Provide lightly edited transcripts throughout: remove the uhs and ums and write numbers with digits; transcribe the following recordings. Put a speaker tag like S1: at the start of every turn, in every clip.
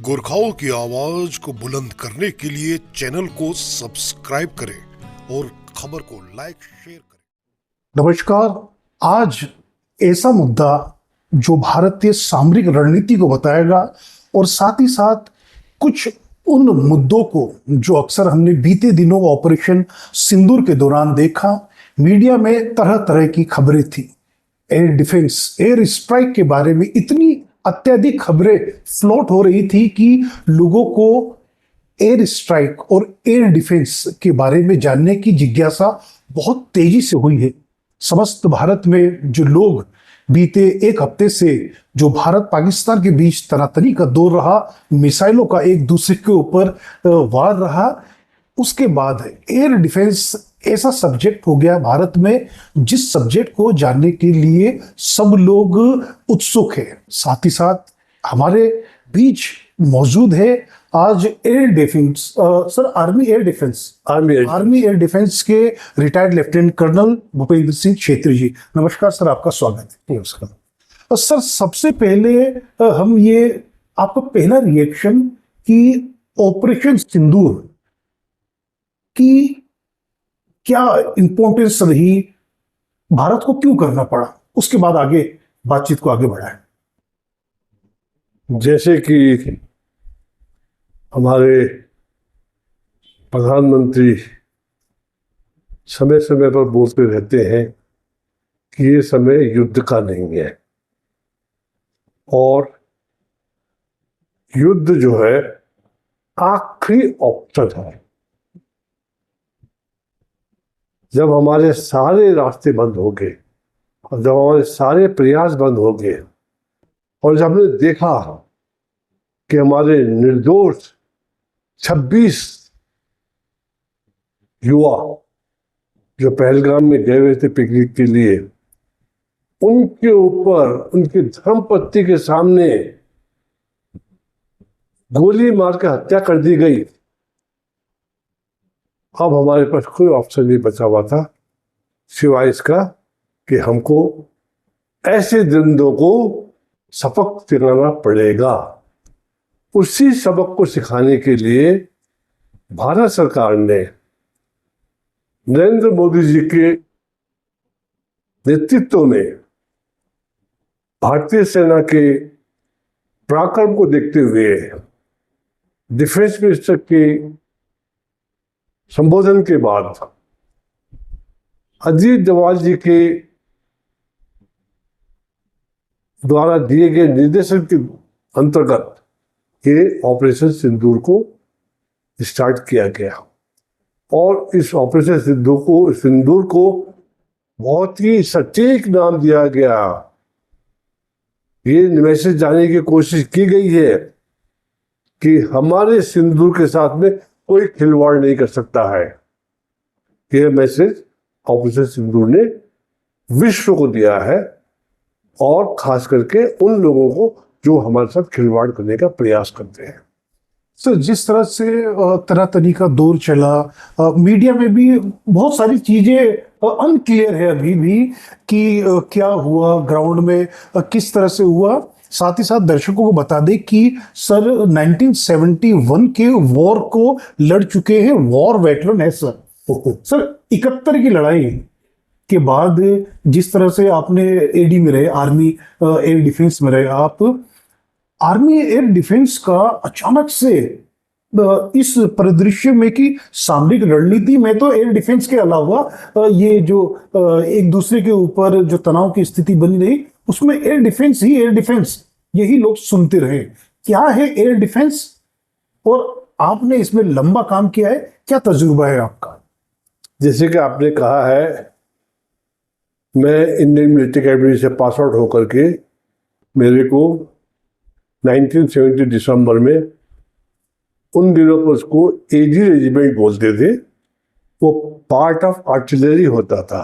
S1: गोरखाओं की आवाज को बुलंद करने के लिए चैनल को सब्सक्राइब करें और खबर को लाइक शेयर करें।
S2: नमस्कार। आज ऐसा मुद्दा जो भारतीय सामरिक रणनीति को बताएगा और साथ ही साथ कुछ उन मुद्दों को जो अक्सर हमने बीते दिनों ऑपरेशन सिंदूर के दौरान देखा। मीडिया में तरह तरह की खबरें थी। एयर डिफेंस, एयर स्ट्राइक के बारे में इतनी अत्यधिक खबरें फ्लोट हो रही थी कि लोगों को एयर स्ट्राइक और एयर डिफेंस के बारे में जानने की जिज्ञासा बहुत तेजी से हुई है। समस्त भारत में जो लोग बीते एक हफ्ते से जो भारत पाकिस्तान के बीच तनातनी का दौर रहा, मिसाइलों का एक दूसरे के ऊपर वार रहा, उसके बाद एयर डिफेंस ऐसा सब्जेक्ट हो गया भारत में जिस सब्जेक्ट को जानने के लिए सब लोग उत्सुक है। साथ ही साथ हमारे बीच मौजूद है आज air defence sir army air defence के retired lieutenant colonel Bhupendra Singh Chhetri ji. नमस्कार सर, आपका स्वागत है। नमस्कार सर, सबसे पहले हम ये आपका पहला रिएक्शन कि ऑपरेशन सिंदूर की क्या इंपॉर्टेंस रही, भारत को क्यों करना पड़ा, उसके बाद आगे बातचीत को आगे बढ़ाएं।
S3: जैसे कि हमारे प्रधानमंत्री समय समय पर बोलते रहते हैं कि ये समय युद्ध का नहीं है और युद्ध जो है आखिरी ऑप्शन है। जब हमारे सारे रास्ते बंद हो गए और जब हमारे सारे प्रयास बंद हो गए और जब हमने देखा कि हमारे निर्दोष 26 युवा जो पहलगाम में गए हुए थे पिकनिक के लिए, उनके ऊपर उनकी धर्मपत्नी के सामने गोली मार के हत्या कर दी गई, अब हमारे पास कोई ऑप्शन नहीं बचा हुआ था सिवाय इसका कि हमको ऐसे दरिंदों को सबक सिखाना पड़ेगा। उसी सबक को सिखाने के लिए भारत सरकार ने नरेंद्र मोदी जी के नेतृत्व में भारतीय सेना के पराक्रम को देखते हुए डिफेंस मिनिस्टर के संबोधन के बाद अजीत डोभाल जी के द्वारा दिए गए निर्देशन के अंतर्गत ये ऑपरेशन सिंदूर को स्टार्ट किया गया और इस ऑपरेशन सिंदूर को बहुत ही सटीक नाम दिया गया। ये मैसेज जाने की कोशिश की गई है कि हमारे सिंदूर के साथ में कोई खिलवाड़ नहीं कर सकता है। यह मैसेज ऑपरेशन सिंदूर ने विश्व को दिया है और खास करके उन लोगों को जो हमारे साथ खिलवाड़ करने का प्रयास करते हैं।
S2: सर, जिस तरह से तनातनी का दौर चला, मीडिया में भी बहुत सारी चीजें अनक्लियर है अभी भी कि क्या हुआ ग्राउंड में, किस तरह से हुआ। साथ ही साथ दर्शकों को बता दें कि सर 1971 के वॉर को लड़ चुके हैं, वॉर वेटरन है सर। सर 71 की लड़ाई के बाद जिस तरह से आपने एडी में रहे, आर्मी एयर डिफेंस में रहे आप, आर्मी एयर डिफेंस का अचानक से इस परिदृश्य में कि सामरिक रणनीति में तो एयर डिफेंस के अलावा ये जो एक दूसरे के ऊपर जो तनाव की स्थिति बनी रही, उसमें एयर डिफेंस यही लोग सुनते रहे। क्या है एयर डिफेंस और आपने इसमें लंबा काम किया है, क्या तजुर्बा है आपका?
S3: जैसे कि आपने कहा है, मैं इंडियन मिलिट्री अकेडमी से पास आउट होकर के मेरे को 1970 दिसंबर में, उन दिनों पर उसको एजी रेजिमेंट बोलते थे, वो पार्ट ऑफ आर्टिलरी होता था,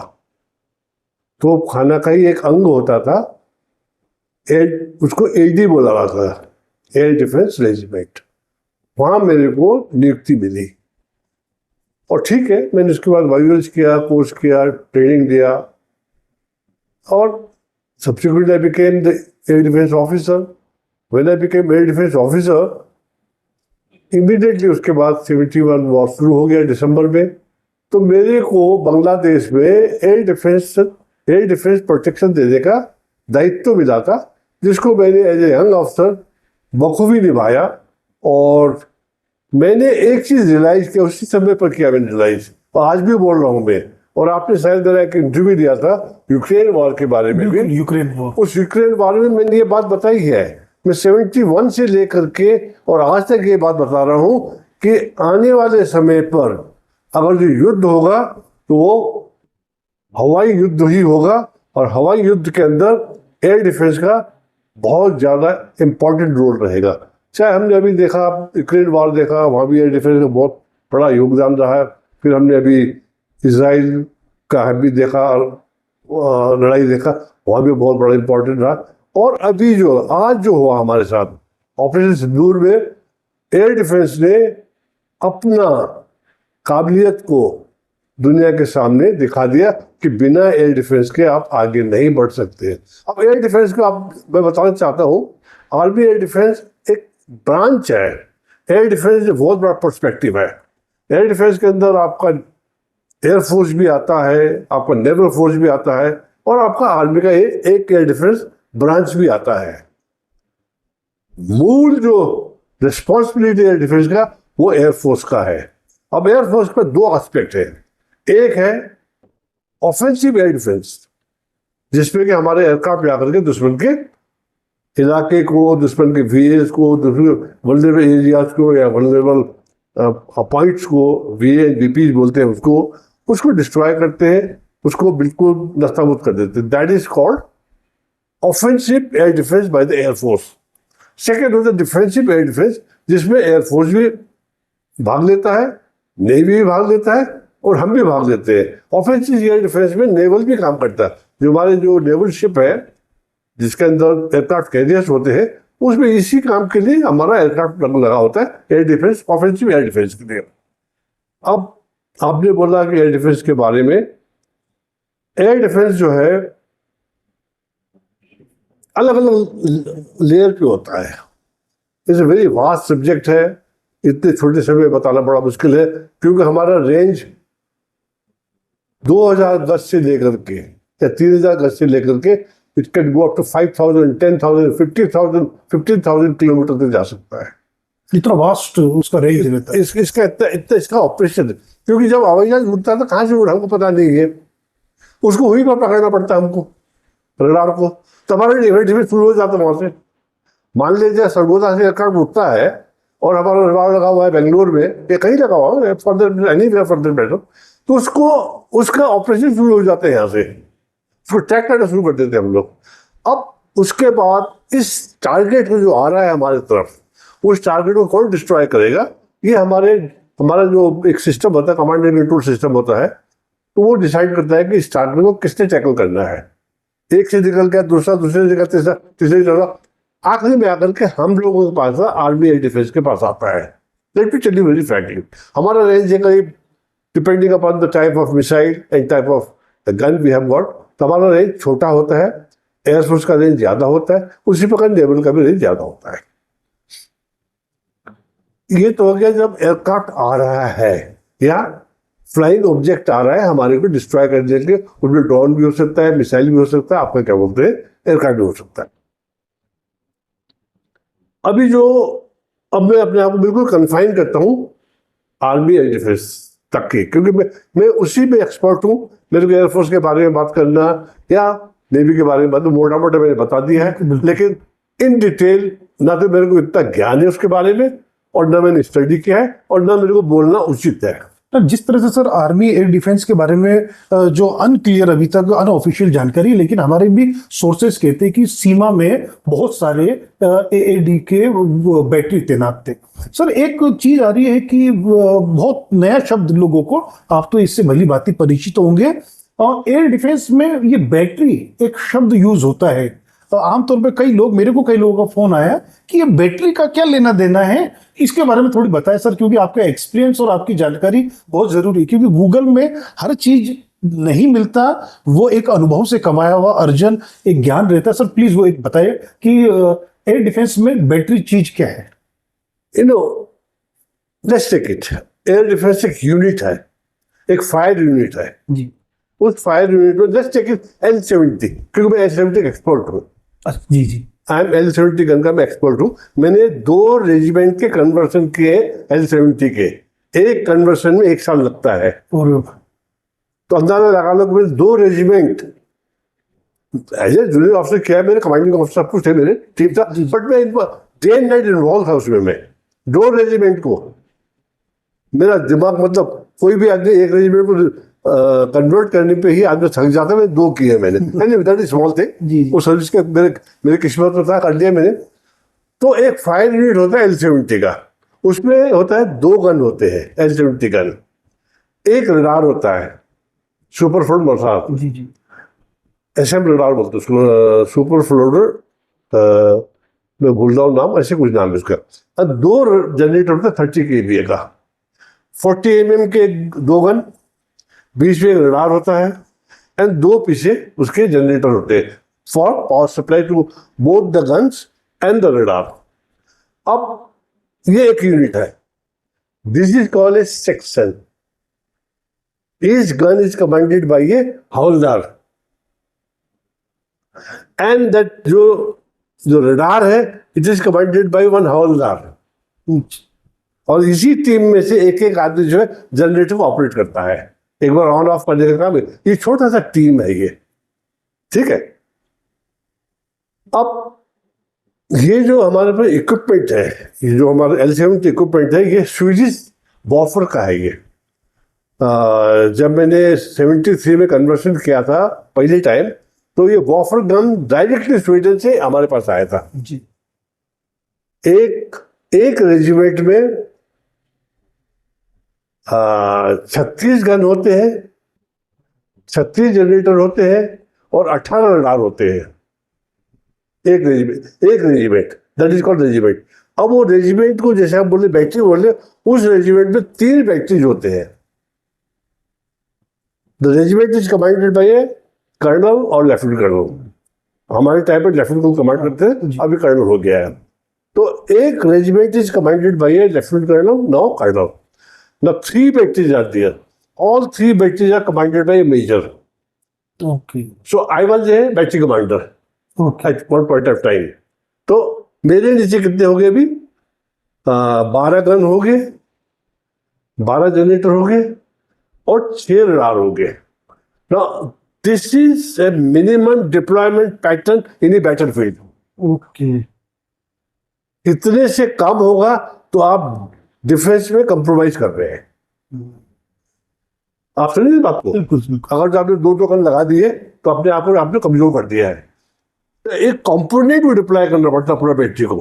S3: तो खाना का ही एक अंग होता था, उसको एडी बोला जाता था, एयर डिफेंस रेजिमेंट। वहाँ मेरे को नियुक्ति मिली और ठीक है, मैंने उसके बाद वायुवेज किया, कोर्स किया, ट्रेनिंग दिया और subsequently I became the air defence officer. When I became air defense officer, immediately उसके बाद 71 वॉर शुरू हो गया दिसंबर में। तो मेरे को बांग्लादेश में एयर डिफेंस प्रोटेक्शन देने का दायित्व मिला था, जिसको मैंने एज ए यंग अफसर बखूबी निभाया। और मैंने एक चीज़ रियलाइज किया उसी समय पर, किया मैंने रियलाइज, और आज भी बोल रहा हूँ मैं। और आपने शायद मेरा एक इंटरव्यू दिया था यूक्रेन वॉर के बारे में भी,
S2: यूक्रेन वॉर,
S3: उस यूक्रेन वॉर में मैंने ये बात बताई है। मैं 71 से लेकर के और आज तक ये बात बता रहा हूँ कि आने वाले समय पर अगर जो युद्ध होगा तो वो हवाई युद्ध ही होगा, और हवाई युद्ध के अंदर एयर डिफेंस का बहुत ज़्यादा इम्पोर्टेंट रोल रहेगा। चाहे हमने अभी देखा यूक्रेन वॉर देखा, वहाँ भी एयर डिफेंस का बहुत बड़ा योगदान रहा है। फिर हमने अभी इजराइल का भी देखा, लड़ाई देखा, वहाँ भी बहुत बड़ा इम्पोर्टेंट रहा। और अभी जो आज जो हुआ हमारे साथ ऑपरेशन सिंदूर में, एयर डिफेंस ने अपना काबिलियत को दुनिया के सामने दिखा दिया कि बिना एयर डिफेंस के आप आगे नहीं बढ़ सकते। अब एयर डिफेंस को मैं बताना चाहता हूँ, आर्मी एयर डिफेंस एक ब्रांच है। एयर डिफेंस बहुत बड़ा पर्सपेक्टिव है। एयर डिफेंस के अंदर आपका एयरफोर्स भी आता है, आपका नेवल फोर्स भी आता है, और आपका आर्मी का एक एयर डिफेंस ब्रांच भी आता है। मूल जो रिस्पॉन्सिबिलिटी एयर डिफेंस का वो एयरफोर्स का है। अब एयरफोर्स का दो एस्पेक्ट है। एक है ऑफेंसिव एयर डिफेंस, जिसमें कि हमारे एयरक्राफ्ट जाकर के दुश्मन के इलाके को, दुश्मन के वीएस को, वल्नरेबल एरियाज को या वल्नरेबल पॉइंट्स को, वीए वीपी बोलते हैं उसको डिस्ट्रॉय करते हैं, उसको बिल्कुल नस्ताबूद कर देते हैं। That is called offensive air defence by the air force. Second होता है डिफेंसिव एयर डिफेंस, जिसमें एयरफोर्स भी भाग लेता है, नेवी भी भाग लेता है, और हम भी भाग लेते हैं। ऑफेंसिव एयर डिफेंस में नेवल भी काम करता है। जो हमारे जो नेवल शिप है जिसके अंदर एयरक्राफ्ट कैरियर्स होते हैं, उसमें इसी काम के लिए हमारा एयरक्राफ्ट लगा होता है, air defence, offensive air defence के लिए। अब आपने बोला कि एयर डिफेंस के बारे में, एयर डिफेंस जो है अलग अलग लेयर पे होता है। It's a very vast subject है, इतने छोटे समय में बताना बड़ा मुश्किल है, क्योंकि हमारा रेंज 2000 गज से लेकर के या 3000 गज से लेकर के it can go up to 5000, 10,000, 50,000, 15,000 किलोमीटर तक जा सकता है।
S2: इतना वास्ट उसका रेंज रहता है।
S3: इसका इतना इसका ऑपरेशन है, क्योंकि जब हवाई जहाज उड़ता है तो कहाँ से उड़ा हमको पता नहीं है, उसको वहीं पर पकड़ना पड़ता है हमको, रडार को। तो हमारा इवेंट में शुरू हो जाता है वहाँ से। मान लीजिए सरगोदा से एयरक्राफ्ट उठता है और हमारा रडार लगा हुआ है बेंगलोर में, या कहीं लगा हुआ है, फर्दर एनीवेयर फर्दर बेटर, तो उसका ऑपरेशन शुरू हो जाते हैं यहाँ से, उसको ट्रैक करना शुरू कर देते हैं हम लोग। अब उसके बाद इस टारगेट को जो आ रहा है हमारे तरफ, उस टारगेट को कौन डिस्ट्रॉय करेगा, ये हमारा जो एक सिस्टम होता है, कमांड एंड कंट्रोल सिस्टम होता है, तो वो डिसाइड करता है कि इस टारगेट को किसने टैकल करना है। एक से निकल गया दूसरा, दूसरे जगह तीसरा, तीसरी जगह, आखिरी में आकर के हम लोगों के पास आर्मी एयर डिफेंस के पास आता है। Let me tell you very frankly, हमारा रेंज है करीब, depending upon the type of missile and type of the gun we have got, तो हमारा रेंज छोटा होता है, एयरफोर्स का रेंज ज्यादा होता है, उसी प्रकार नेवल का भी रेंज ज्यादा होता है। ये तो हो गया जब एयरक्राफ्ट आ रहा है या फ्लाइंग ऑब्जेक्ट आ रहा है हमारे को डिस्ट्रॉय करने के लिए। उनमें ड्रोन भी हो सकता है, मिसाइल भी हो सकता है, आपका क्या बोलते हैं, एयरक्राफ्ट भी हो सकता है। अभी अब मैं अपने आप को बिल्कुल कन्फाइन करता हूँ आर्मी एयर डिफेंस तक के, क्योंकि मैं उसी में एक्सपर्ट हूँ। मेरे को एयरफोर्स के बारे में बात करना या नेवी के बारे में बात, मोटा मोटा मैंने बता दिया है, लेकिन इन डिटेल ना तो मेरे को इतना ज्ञान है उसके बारे में, और ना मैंने स्टडी किया है, और ना मेरे को बोलना उचित है।
S2: जिस तरह से सर आर्मी एयर डिफेंस के बारे में जो अनक्लियर अभी तक अनऑफिशियल जानकारी, लेकिन हमारे भी सोर्सेस कहते हैं कि सीमा में बहुत सारे एएडी के बैटरी तैनात थे। सर एक चीज आ रही है कि बहुत नया शब्द लोगों को, आप तो इससे भली भांति परिचित होंगे, और एयर डिफेंस में ये बैटरी एक शब्द यूज होता है। आमतौर पे मेरे को कई लोगों का फोन आया कि ये बैटरी का क्या लेना देना है, इसके बारे में थोड़ी बताएं सर, क्योंकि आपका एक्सपीरियंस और आपकी जानकारी बहुत जरूरी है, क्योंकि गूगल में हर चीज नहीं मिलता, वो एक अनुभव से कमाया हुआ अर्जन एक ज्ञान रहता है। सर प्लीज वो एक बताइए कि एयर डिफेंस में बैटरी चीज क्या है।
S3: Let's take it, air defence एक यूनिट है, एक फायर यूनिट है।
S2: जी
S3: उस फायर यूनिट में लेट्स टेक इट L-70, क्योंकि मैं L-70 एक्सपर्ट हूँ।
S2: जी जी
S3: आई एम L-70 गन का मैं एक्सपर्ट हूँ। मैंने 2 रेजिमेंट के कन्वर्सन किए L-70 के, एक कन्वर्सन में 1 साल लगता है।
S2: और
S3: तो अंदाजा लगा लो कि मैंने 2 regiment as a junior officer किया है, मेरे कमांडिंग ऑफिसर सब कुछ थे, मेरे ठीक था, बट मैं डे एंड नाइट इन्वॉल्व था उसमें। मैं 2 रेजिमेंट को, मेरा दिमाग मतलब कोई भी आदमी एक रेजिमेंट को कन्वर्ट करने पे ही आदमी थक जाता है। मैंने 2 किए मैंने, दैट इज स्मॉल थिंग।
S2: जी, जी।
S3: वो सर्विस के मेरे किस्मत में था, कर लिया मैंने। तो एक फायर यूनिट होता है L-70 का, उसमें होता है 2 गन होते हैं L-70 गन, एक रडार होता है सुपर फ्लोड मोसाद,
S2: जी जी
S3: SM रडार बोलते हैं उसको, सुपर फ्लोडर, मैं भूल रहा हूँ नाम, ऐसे कुछ नाम है उसका। और 2 जनरेटर होता है 30 kVA का, 40 mm के 2 गन, बीच में रडार होता है, एंड 2 पीछे उसके जनरेटर होते हैं for power supply to both the guns and the radar. अब ये एक यूनिट है, this is called a section. Each gun is commanded by a havildar, and that जो रडार है it is commanded by 1 havildar. और इसी टीम में से एक एक आदमी जो है जनरेटर को ऑपरेट करता है, एक बार ऑन ऑफ करने का काम है। ये छोटा सा टीम है ये, ठीक है। अब ये जो हमारे पास इक्विपमेंट है, ये जो हमारा L-70 इक्विपमेंट है, ये स्वीडिश बॉफर का है। ये जब मैंने 73 में कन्वर्शन किया था पहले टाइम, तो ये वॉफर गन डायरेक्टली स्वीडन से हमारे पास आया था।
S2: जी
S3: एक रेजिमेंट में 36 गन होते हैं, 36 जनरेटर होते हैं और 18 रडार होते हैं। एक regiment that is called regiment. अब वो रेजिमेंट को जैसे आप बोले बैटरी बोले, उस रेजिमेंट में 3 बैटरीज होते हैं। The regiment is commanded by a colonel और लेफ्टिनेंट कर्नल। हमारे टाइम पर लेफ्टिनेंट को कमांड करते हैं, अभी कर्नल हो गया है। तो एक regiment is commanded by a lieutenant colonel, now colonel. Now 3 batteries are there. All 3 batteries are commanded by a major.
S2: Okay
S3: So I was a battery commander
S2: okay
S3: at one point of time. तो मेरे नीचे कितने हो गए अभी? 12 gun हो गए, 12 generator हो गए और 6 रडार हो गए। Now this is a minimum deployment pattern in a battlefield.
S2: Okay
S3: इतने से कम होगा तो आप डिफेंस में कंप्रोमाइज कर रहे हैं। आप समझे बात को?
S2: बिल्कुल बिल्कुल
S3: अगर आपने 2 गन लगा दिए तो अपने आप को आपने कमजोर कर दिया है। तो एक कंपोनेंट भी डिप्लॉय करना पड़ता है पूरा बैटरी को।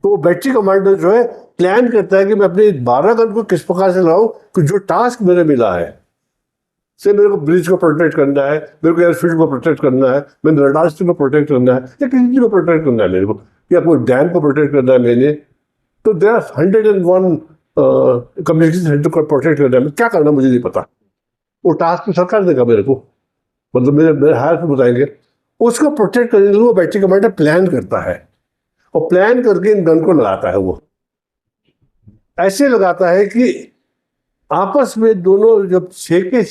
S3: तो बैटरी कमांडर जो है प्लान करता है कि मैं अपने 12 गन को किस प्रकार से लगाऊं कि जो टास्क मेरे मिला है, से मेरे को ब्रिज को प्रोटेक्ट करना है, मेरे को एयरफील्ड को प्रोटेक्ट करना है, मैंने रडार सिस्टम को प्रोटेक्ट करना है, या किसी चीज को प्रोटेक्ट करना है मेरे को, या कोई डैम को प्रोटेक्ट करना है मैंने। तो देयर आर 101 कम्युनिकेशन सेंटर को प्रोटेक्ट करना है। क्या करना मुझे नहीं पता, वो टास्क तो सरकार देगा मेरे को, मतलब मेरे हायर पे बताएंगे। उसको प्रोटेक्ट करने के लिए वो बैटरी कमांडर प्लान करता है, और प्लान करके इन गन को लगाता है। वो ऐसे लगाता है कि आपस में दोनों जब 6 के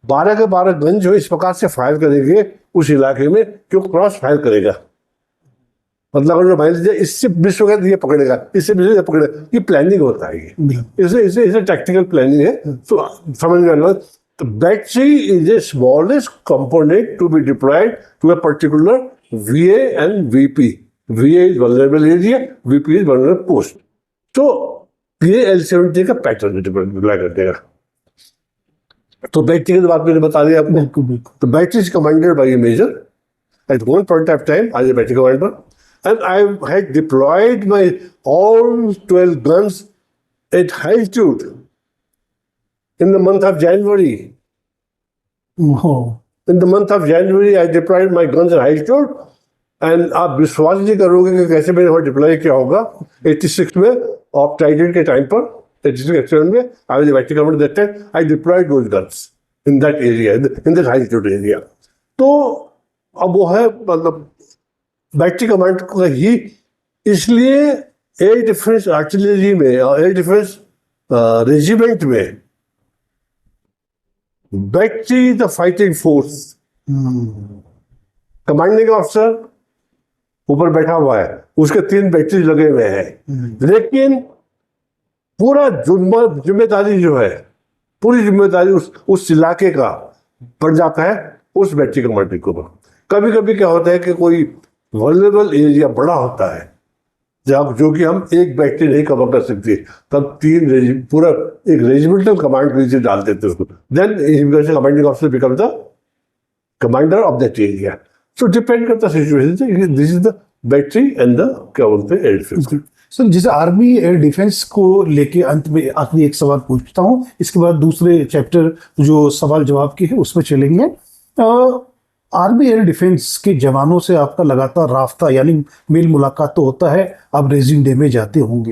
S3: 12 के 12 गन जो इस प्रकार से फायर करेंगे उस इलाके में कि वो क्रॉस फायर करेगा। मतलब अगर मान लीजिए इससे मिस हो गया तो ये पकड़ेगा, इससे मिस हो गया पकड़ेगा। ये प्लानिंग होता है, ये इसे टैक्टिकल प्लानिंग है। तो समझ में आना, the battery is a smallest component to be deployed to a particular VA and VP. VA is vulnerable area, VP is vulnerable post. तो ये L-70 का पैटर्न डिप्लॉय कर देगा। तो बैटरी की बात मैंने बता दिया आपको।
S2: बिल्कुल बिल्कुल
S3: तो battery is commanded by a major at one point of time as a battery commander, and I had deployed my all 12 guns at high altitude in the month of January.
S2: हो
S3: In the month of January, I deployed my guns at high altitude, and आप विश्वास नहीं करोगे कि कैसे मैंने वहाँ deploy किया होगा। 86 में ऑफ ट्राइडेंट के टाइम पर 86 में I was a battery commander that time. I deployed those guns in that area, in that high altitude area. तो अब वो है मतलब बैटरी कमांड का ही, इसलिए एयर डिफेंस आर्टिलरी में और एयर डिफेंस रेजिमेंट में battery the fighting force, commanding officer ऊपर बैठा हुआ है, उसके 3 बैटरी लगे हुए हैं, लेकिन पूरा जिम्मेदारी जो है, पूरी जिम्मेदारी उस इलाके का पड़ जाता है उस बैटरी कमांडर को। कभी कभी क्या होता है कि कोई वल्नरेबल एरिया बड़ा होता है जो कि हम एक बैटरी नहीं कवर कर सकती, तब पूरा एक रेजिमेंटल कमांड नीचे डाल देते उसको, then commanding officer become the commander of that area. So depend करता है situation, this is the battery and the क्या बोलते हैं एयर डिफेंस।
S2: सर, जैसे आर्मी एयर डिफेंस को लेके अंत में आखिरी एक सवाल पूछता हूँ, इसके बाद दूसरे चैप्टर जो सवाल जवाब के हैं उसमें चलेंगे। आर्मी एयर डिफेंस के जवानों से आपका लगातार राफ्ता यानी मेल मुलाकात तो होता है, आप रेजिंग डे में जाते होंगे,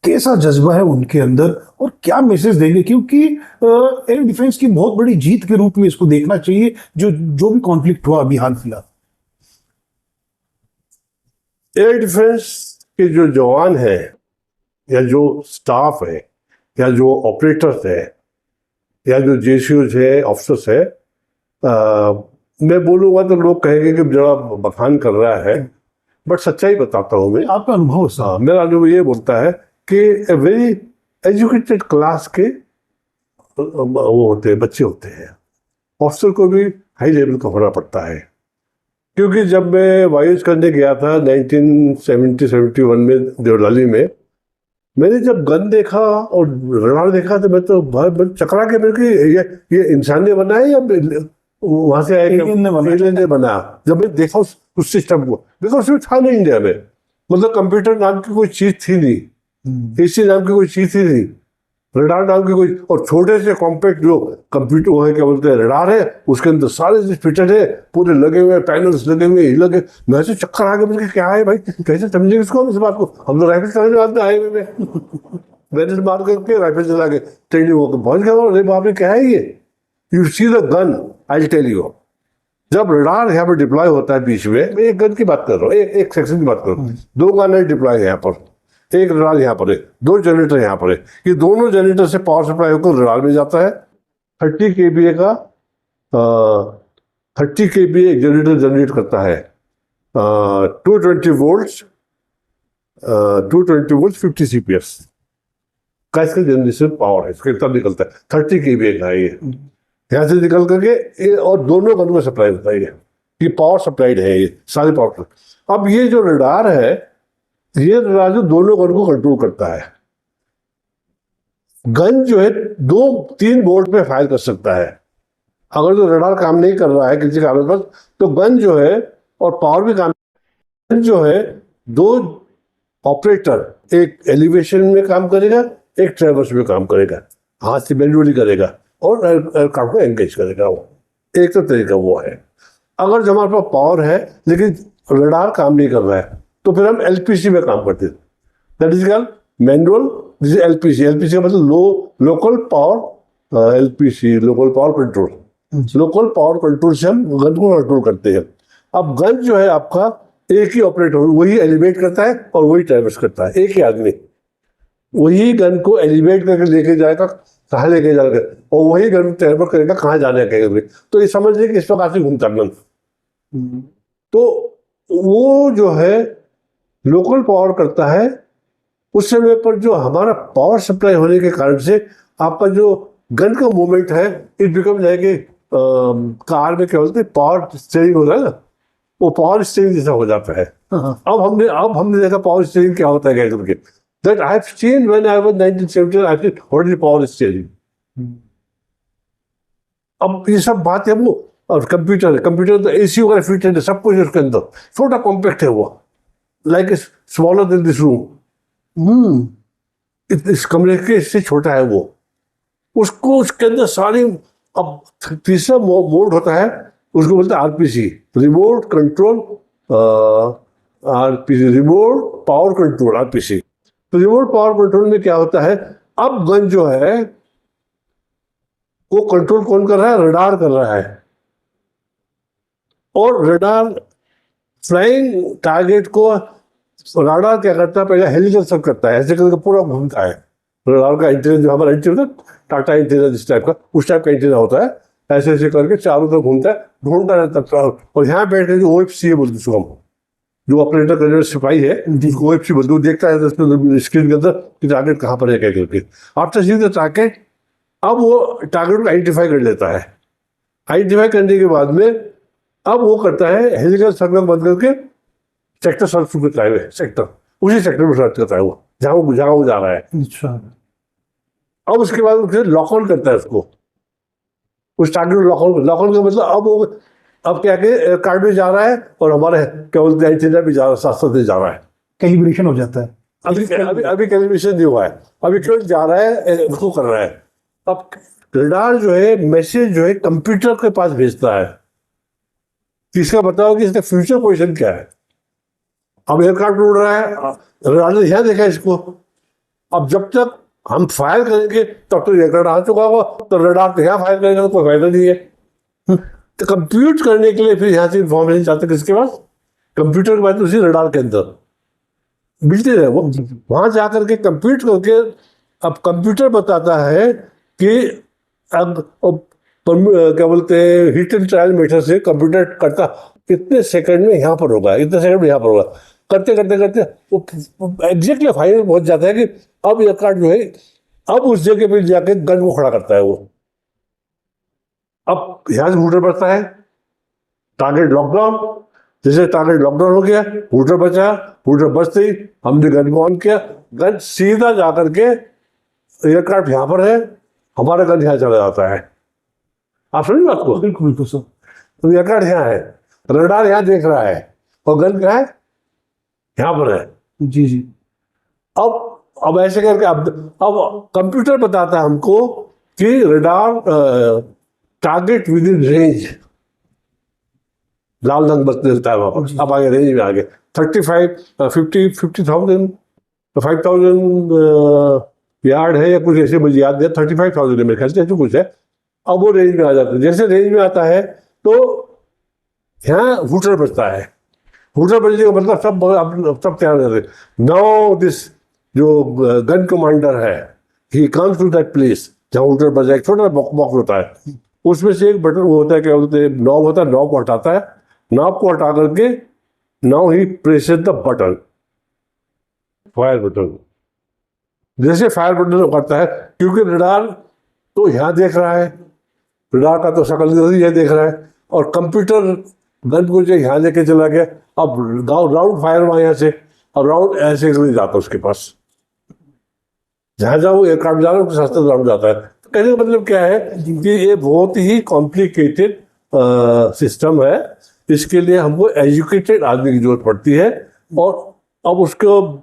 S2: कैसा जज्बा है उनके अंदर और क्या मैसेज देंगे? क्योंकि एयर डिफेंस की बहुत बड़ी जीत के रूप में इसको देखना चाहिए, जो भी कॉन्फ्लिक्ट हुआ अभी हाल फिलहाल।
S3: एयर डिफेंस के जो जवान हैं या जो स्टाफ है या जो ऑपरेटर्स है या जो जेसीओज है, ऑफिसर्स है, मैं बोलूँगा तो लोग कहेंगे कि जरा बखान कर रहा है, बट सच्चाई बताता हूँ मैं।
S2: आपका अनुभव सर?
S3: मेरा अनुभव ये बोलता है कि वेरी एजुकेटेड क्लास के वो होते हैं, बच्चे होते हैं। ऑफिसर को भी हाई लेवल का होना पड़ता है, क्योंकि जब मैं वायुज करने गया था 1970-71 में देवलाली में, मैंने जब गन देखा और रडार देखा तो मैं तो चकरा के, मेरे को ये इंसान ने बना है या वहां से आए एलियन ने बना। जब मैं देखा उस सिस्टम को, बिकॉज उसमें था नहीं इंडिया में, मतलब कंप्यूटर नाम की कोई चीज थी नहीं, एसी नाम की कोई चीज थी नहीं, रडार नाम की कोई, और छोटे से कॉम्पैक्ट जो कंप्यूटर वो है क्या बोलते हैं रडार है, उसके अंदर सारे चीज फिटेड है, पूरे लगे हुए पैनल्स लगे हुए लगे। मैं से चक्कर आ गया, मुझे क्या है भाई, कैसे समझेंगे इसको हम इस बात को? हम लोग राइफल चलाने बाद में आए हुए मैंने मार करके राइफल चला के ट्रेनिंग होकर पहुंच गया। अरे बाप रे, क्या है ये? You see the gun, I tell you. जब रडार यहाँ पर डिप्लॉय होता है बीच में, मैं एक गन की बात कर रहा हूँ, एक सेक्शन की बात कर रहा हूँ, 2 गन डिप्लॉय है यहाँ पर, एक रडार यहाँ पर है, 2 जनरेटर यहाँ पर है। ये दोनों जनरेटर से पावर सप्लाई होकर रडार में जाता है। 30 kVA का 30 kVA एक जनरेटर जनरेट करता है, 220 वोल्ट 50 CPS का इसका जनरेशन पावर है, इसका इतना निकलता है। 30 kVA का है ये, यहाँ से निकल करके और दोनों गन में सप्लाई होता है। ये पावर सप्लाइड है, ये सारे पावर। अब ये जो रडार है, ये रडार जो दोनों गन को कंट्रोल करता है। गन जो है 2-3 वोल्ट पे फायर कर सकता है। अगर जो रडार काम नहीं कर रहा है किसी कारण पर, तो गन जो है और पावर भी काम जो है, 2 ऑपरेटर, एक एलिवेशन में काम करेगा, एक ट्रैवर्स में काम करेगा, हाथ से मैन्युअली करेगा और एयरक्राफ्ट को एंगेज करेगा। वो एक तो तरीका वो है। अगर जो हमारे पास पावर है लेकिन रडार काम नहीं कर रहा है, तो फिर हम LPC में काम करते हैं, that is called manual. This is LPC। LPC का मतलब local power, LPC local power control. Local power control से हम गन को कंट्रोल करते हैं। अब गन जो है आपका एक ही ऑपरेटर, वही एलिवेट करता है और वही ट्रैवर्स करता है, एक ही आदमी वही गन को एलिवेट करके लेके जाएगा, कहाँ लेके जाएगा, और वही गन ट्रैवर्स करेगा कहाँ जाने का। तो ये समझ लीजिए कि इस प्रकार से घूमता गन। तो वो जो है लोकल पावर करता है। उस समय पर जो हमारा पावर सप्लाई होने के कारण से आपका जो गन का मूवमेंट है, इट बिकम जाएगी कार में क्या बोलते हैं पावर स्टीयरिंग हो रहा है ना, वो पावर स्टीयरिंग जैसा हो जाता है। अब हमने देखा पावर स्टीयरिंग क्या होता है क्या करके। That I have seen when I was 1970 I seen what is power steering. अब ये सब बात है वो, और कंप्यूटर तो AC वगैरह फिटेड है, सब कुछ उसके अंदर, छोटा कॉम्पैक्ट है वो, like smaller than this room. इस कमरे के इससे छोटा है वो, उसको उसके अंदर सारी। अब तीसरा मोड होता है, उसको बोलते हैं RPC, remote control RPC, remote power control RPC। तो रिमोट पावर कंट्रोल में क्या होता है, अब गन जो है वो कंट्रोल कौन कर रहा है? रडार कर रहा है। और रडार फ्लाइंग टारगेट को राडार क्या करता है, पहले हेलिकल सर्च करता है, ऐसे करके पूरा घूमता है। राडार का एंटीना, जो हमारा एंटीना होता है टाटा एंटीना जिस टाइप का, उस टाइप का एंटीना होता है, ऐसे ऐसे करके चारों तरफ घूमता है, ढूंढता रहता है। और यहाँ बैठ के जो OFC है बोलते उसको हम, जो ऑपरेटर का जो सिपाही है जिसको OFC बोलते, वो देखता है स्क्रीन के अंदर कि टारगेट कहाँ पर है क्या करके। आफ्टर सीइंग द टारगेट, अब वो टारगेट को आइडेंटिफाई कर लेता है। आइडेंटिफाई करने के बाद में अब वो करता है हेलिकल सर्कल बंद करके सेक्टर सर्च शुरू करता है। सेक्टर, उसी सेक्टर में सर्च करता है वो, जहाँ वो जा रहा है।
S2: अच्छा,
S3: अब उसके बाद उसे लॉक ऑन करता है उसको, उस टारगेट को लॉक ऑन का मतलब अब वो, अब क्या कि एयरक्राफ्ट भी जा रहा है और हमारे क्या बोलते हैं एंटीना भी जा रहा है, साथ साथ जा रहा है।
S2: कैलिब्रेशन हो जाता है।
S3: अभी कैलिब्रेशन नहीं हुआ है, अभी क्यों जा रहा है, उसको कर रहा है। अब रडार जो है मैसेज जो है कंप्यूटर के पास भेजता है, किसका बताओ कि इसका फ्यूचर पोजीशन क्या है। अब एयरक्राफ्ट उड़ रहा है, रडार ने यहाँ देखा इसको, अब जब तक हम फायर करेंगे तब तक एयरक्राफ्ट आ चुका होगा, तो रडार तो यहाँ फायर करेगा तो कोई फायदा नहीं है। तो कंप्यूट करने के लिए फिर यहाँ से इंफॉर्मेशन जाता है किसके पास, कंप्यूटर के पास, उसी रडार के अंदर मिलते रहे वो, वहां जाकर के कंप्यूट करके अब कंप्यूटर बताता है कि अब क्या बोलते हैं हिट एंड ट्रायल मेथड से कंप्यूटर करता इतने सेकंड में यहाँ पर होगा, इतने सेकंड में यहाँ पर होगा, करते करते करते वो एग्जैक्टली फाइनल पहुंच जाता है कि अब एयरक्राफ्ट जो है अब उस जगह पे जाके गन को खड़ा करता है वो। अब यहाँ से हूटर बचता है, टारगेट लॉकडाउन, जैसे टारगेट लॉकडाउन हो गया, हूटर बचा, हूटर बचते ही हमने गन को ऑन किया, गन सीधा जाकर के एयरक्राफ्ट यहाँ पर है, हमारा गन यहाँ चला जाता है। आप समझ बात को?
S2: बिल्कुल बिल्कुल सर।
S3: तो एयरक्राफ्ट यहाँ है, रडार यहाँ देख रहा है और गन क्या है, यहाँ पर है।
S2: जी जी।
S3: अब ऐसे करके अब कंप्यूटर बताता है हमको कि radar target within range, लाल रंग बस देता है वहां पर। अब आगे रेंज में आ गए 35 50,000 5,000 यार्ड है या कुछ ऐसे, मुझे याद नहीं, 35,000 मेरे ख्याल से ऐसे कुछ है। अब वो रेंज में आ जाता है, जैसे रेंज में आता है तो यहाँ हूटर बचता है, हूटर बजने का मतलब सब तैयार कर रहे। नाउ दिस जो गन कमांडर है, he comes to that place जहाँ हूटर बजा, एक छोटा बॉक्स होता है, उसमें से एक बटन वो होता है, क्या बोलते हैं, नॉब होता है, नॉब को हटाता है, नॉब को हटा करके now he presses the button, fire button. जैसे फायर बटन करता है, क्योंकि रडार तो यहाँ देख रहा है, रडार का तो शकल ये देख रहा है, और कंप्यूटर गन को जो यहाँ लेके चला गया, अब राउंड फायर हुआ यहाँ से, और राउंड ऐसे नहीं जाता उसके पास, जहाँ जहाँ वो एयरक्राफ्ट जा रहा है उसके साथ साथ राउंड जाता है। तो कहने का मतलब क्या है कि ये बहुत ही कॉम्प्लिकेटेड सिस्टम है, इसके लिए हमको एजुकेटेड आदमी की जरूरत पड़ती है, और अब उसको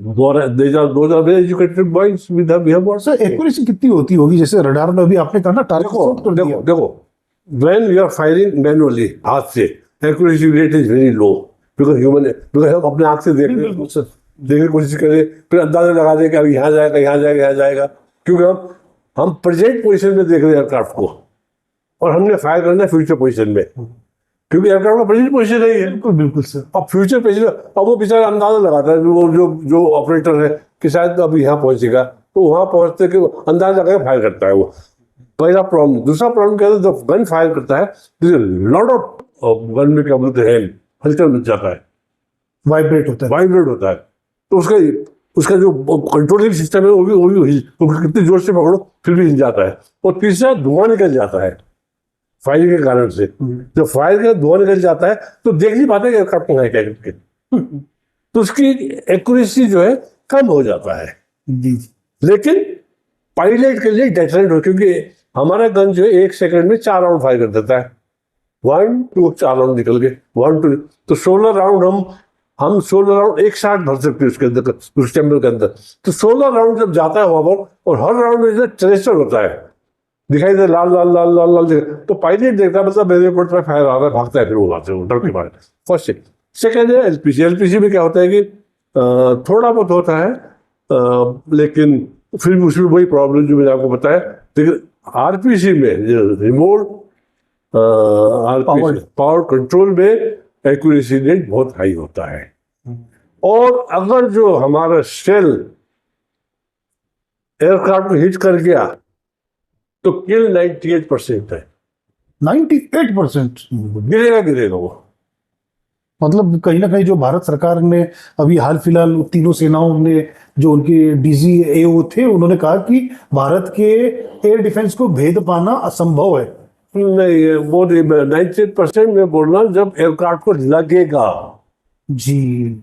S3: educated boys with
S2: sir accuracy कितनी होती होगी, जैसे रडार में अभी आपने कहा ना टारगेट
S3: देखो when you are firing manually हाथ से, accuracy rate is very low, because हम अपने आंख से देखने की कोशिश करें, फिर अंदाजा लगा दें कि अब यहाँ जाएगा यहाँ जाएगा यहाँ जाएगा, क्योंकि हम प्रेजेंट पोजीशन में देख रहे हैं एयरक्राफ्ट को, और हमने फायर करना है फ्यूचर पोजीशन में, क्योंकि एयरक्राफ्ट का प्रेजेंट पोजीशन नहीं है।
S2: बिल्कुल बिल्कुल सर।
S3: अब फ्यूचर पोजीशन, अब वो बेचारा अंदाजा लगाता है, वो जो ऑपरेटर है कि शायद अभी यहाँ पहुंचेगा, तो वहाँ पहुंचते कि अंदाजा लगा फायर करता है वो, पहला प्रॉब्लम। दूसरा प्रॉब्लम क्या है, जब गन फायर करता है लॉट ऑफ गन में क्या बोलते हैं हलचल मच जाता है,
S2: वाइब्रेट होता है,
S3: तो उसका जो कंट्रोलिंग सिस्टम है वो भी कितने जोर से पकड़ो फिर भी हिल जाता है। और तीसरा धुआं निकल जाता है फायर के कारण से, जब फायर का धुआं निकल जाता है तो देख नहीं पाते एयरक्राफ्ट कहाँ है क्या करके, तो उसकी एक्यूरेसी जो है कम हो जाता है। लेकिन पायलट के लिए डेटरेंट हो, क्योंकि हमारा गन जो है 1 सेकंड में 4 राउंड फायर कर देता है, 1 2 4 राउंड निकल गए, 1 2, तो 16 राउंड हम 16 राउंड एक साथ भर सकते हैं उसके अंदर, उस चैम्बर के अंदर। तो 16 राउंड जब जाता है वहां पर, और हर राउंड में ट्रेसर होता है, दिखाई दे लाल लाल लाल लाल लाल, तो पायलट देखता है मतलब मेरे ऊपर फायर आ रहा है, भागता है फिर वो वहां से डर के मारे। फर्स्ट सेकेंड है एलपीसी में क्या होता है कि थोड़ा बहुत होता है, लेकिन फिर भी उसमें वही प्रॉब्लम जो मैंने आपको बताया। लेकिन आरपीसी में रिमोट पावर कंट्रोल में एक्यूरेसी रेट बहुत हाई होता है, और अगर जो हमारा शेल एयरक्राफ्ट को हिट कर गया तो किल 98% है,
S2: 98%।
S3: गिरेगा गिरेगा वो।
S2: मतलब कहीं ना कहीं जो भारत सरकार ने अभी हाल फिलहाल तीनों सेनाओं ने जो उनके DGAO थे उन्होंने कहा कि भारत के एयर डिफेंस को भेद पाना असंभव है।
S3: नहीं, वो 98% में बोल रहा हूं जब एयरक्राफ्ट को लगेगा।
S2: जी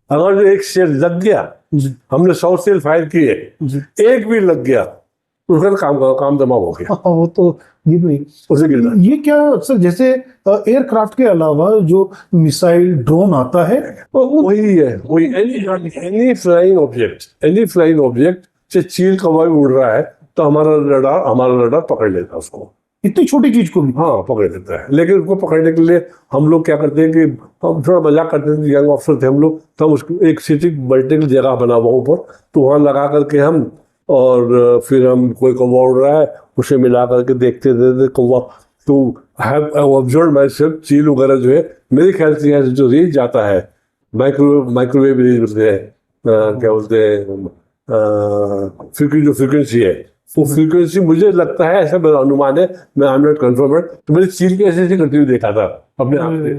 S3: अगर जो एक शेल लग गया,
S2: जी
S3: हमने 100 शेल फायर किए,
S2: जी।
S3: एक भी लग गया तो उसका काम तमाम हो गया,
S2: वो तो ये नहीं।
S3: उसे गिरना।
S2: ये क्या सर, जैसे एयरक्राफ्ट के अलावा जो मिसाइल ड्रोन आता है
S3: वही है, वही एनी फ्लाइंग ऑब्जेक्ट से चील कौवा भी उड़ रहा है तो हमारा रडार पकड़ लेता है उसको,
S2: इतनी छोटी चीज को भी।
S3: हाँ पकड़ लेता है। लेकिन उसको पकड़ने के लिए हम लोग क्या करते हैं कि हम थोड़ा मजाक करते थे, यंग ऑफिसर थे हम लोग, तो हम उसको एक सिटी मल्टीपल जगह बना हुआ ऊपर, तो वहाँ लगा करके हम, और फिर हम कोई कौवा उड़ रहा है उसे मिला करके देखते थे कौवा। तो हैव ऑब्जर्व माई सेल्फ, चील वगैरह जो है मेरे ख्याल से यहाँ से जो रेंज जाता है, माइक्रोवेव रेंज बोलते हैं, क्या बोलते हैं, जो फ्रिक्वेंसी है, वो फ्रीक्वेंसी मुझे लगता है, ऐसा मेरा अनुमान है, मैं आई एम नॉट कन्फर्म, तो मैंने चील के ऐसे करती हुई देखा था अपने आप से।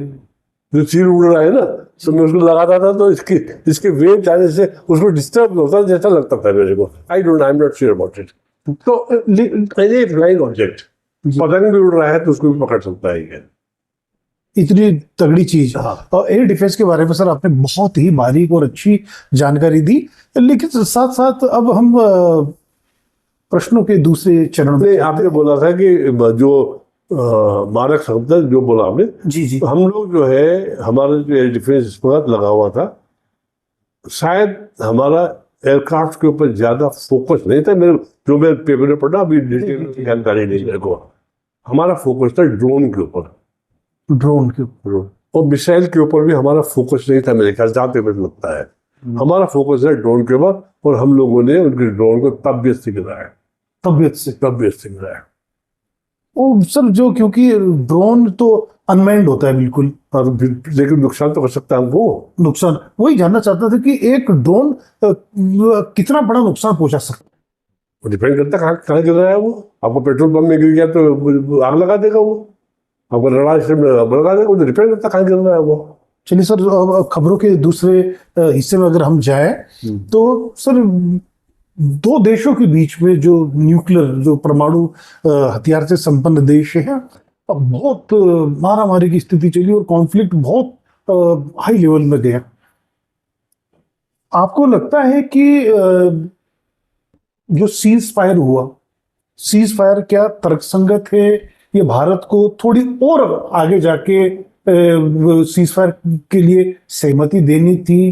S3: जो चील उड़ रहा है ना, तो मैं उसको लगाता था तो इसके वेव जाने से उसको डिस्टर्ब होता जैसा लगता था मेरे को। I am not sure about it. तो एनी फ्लाइंग ऑब्जेक्ट पतंग भी उड़ रहा है तो उसको भी पकड़ सकता है ये।
S2: इतनी तगड़ी चीज।
S3: हाँ।
S2: और एयर डिफेंस के बारे में सर आपने बहुत ही बारीक और अच्छी जानकारी दी, लेकिन साथ साथ अब हम प्रश्नों के दूसरे चरण में।
S3: आपने बोला था कि जो मारक शब्द जो बोला आपने,
S2: जी जी।
S3: तो हम लोग जो है हमारा जो एयर डिफेंस इस वक्त लगा हुआ था, शायद हमारा एयरक्राफ्ट के ऊपर ज्यादा फोकस नहीं था। जो मैं पेपर में पढ़ा, अभी डिटेल जानकारी नहीं मेरे को। हमारा फोकस था ड्रोन के ऊपर,
S2: ड्रोन के ऊपर
S3: और मिसाइल के ऊपर भी हमारा फोकस नहीं था मेरे ख्याल, जहाँ पे मुझे लगता है हमारा फोकस है ड्रोन के ऊपर, और हम लोगों ने उनके ड्रोन को तबियत से गिराया।
S2: तबियत से
S3: गिराया।
S2: ओ सर, जो क्योंकि ड्रोन तो अनमैन्ड होता है बिल्कुल,
S3: और लेकिन नुकसान तो कर सकता है हमको।
S2: नुकसान वही जानना चाहता था कि एक ड्रोन कितना बड़ा नुकसान पहुंचा सकता है।
S3: वो डिपेंड करता है कहाँ गिर रहा है वो। आपको पेट्रोल पंप में गिर गया तो आग लगा देगा वो, आपको लड़ा स्टेशन में लगा देगा, वो डिपेंड करता है कहाँ गिर रहा है वो।
S2: चलिए सर, अब खबरों के दूसरे हिस्से में अगर हम जाए तो सर, दो देशों के बीच में जो न्यूक्लियर, जो परमाणु हथियार से संपन्न देश है, अब बहुत मारामारी की स्थिति चली और कॉन्फ्लिक्ट बहुत हाई लेवल में गया। आपको लगता है कि जो सीज फायर हुआ, सीज फायर क्या तर्कसंगत है, ये भारत को थोड़ी और आगे जाके सीज फायर के लिए सहमति देनी थी?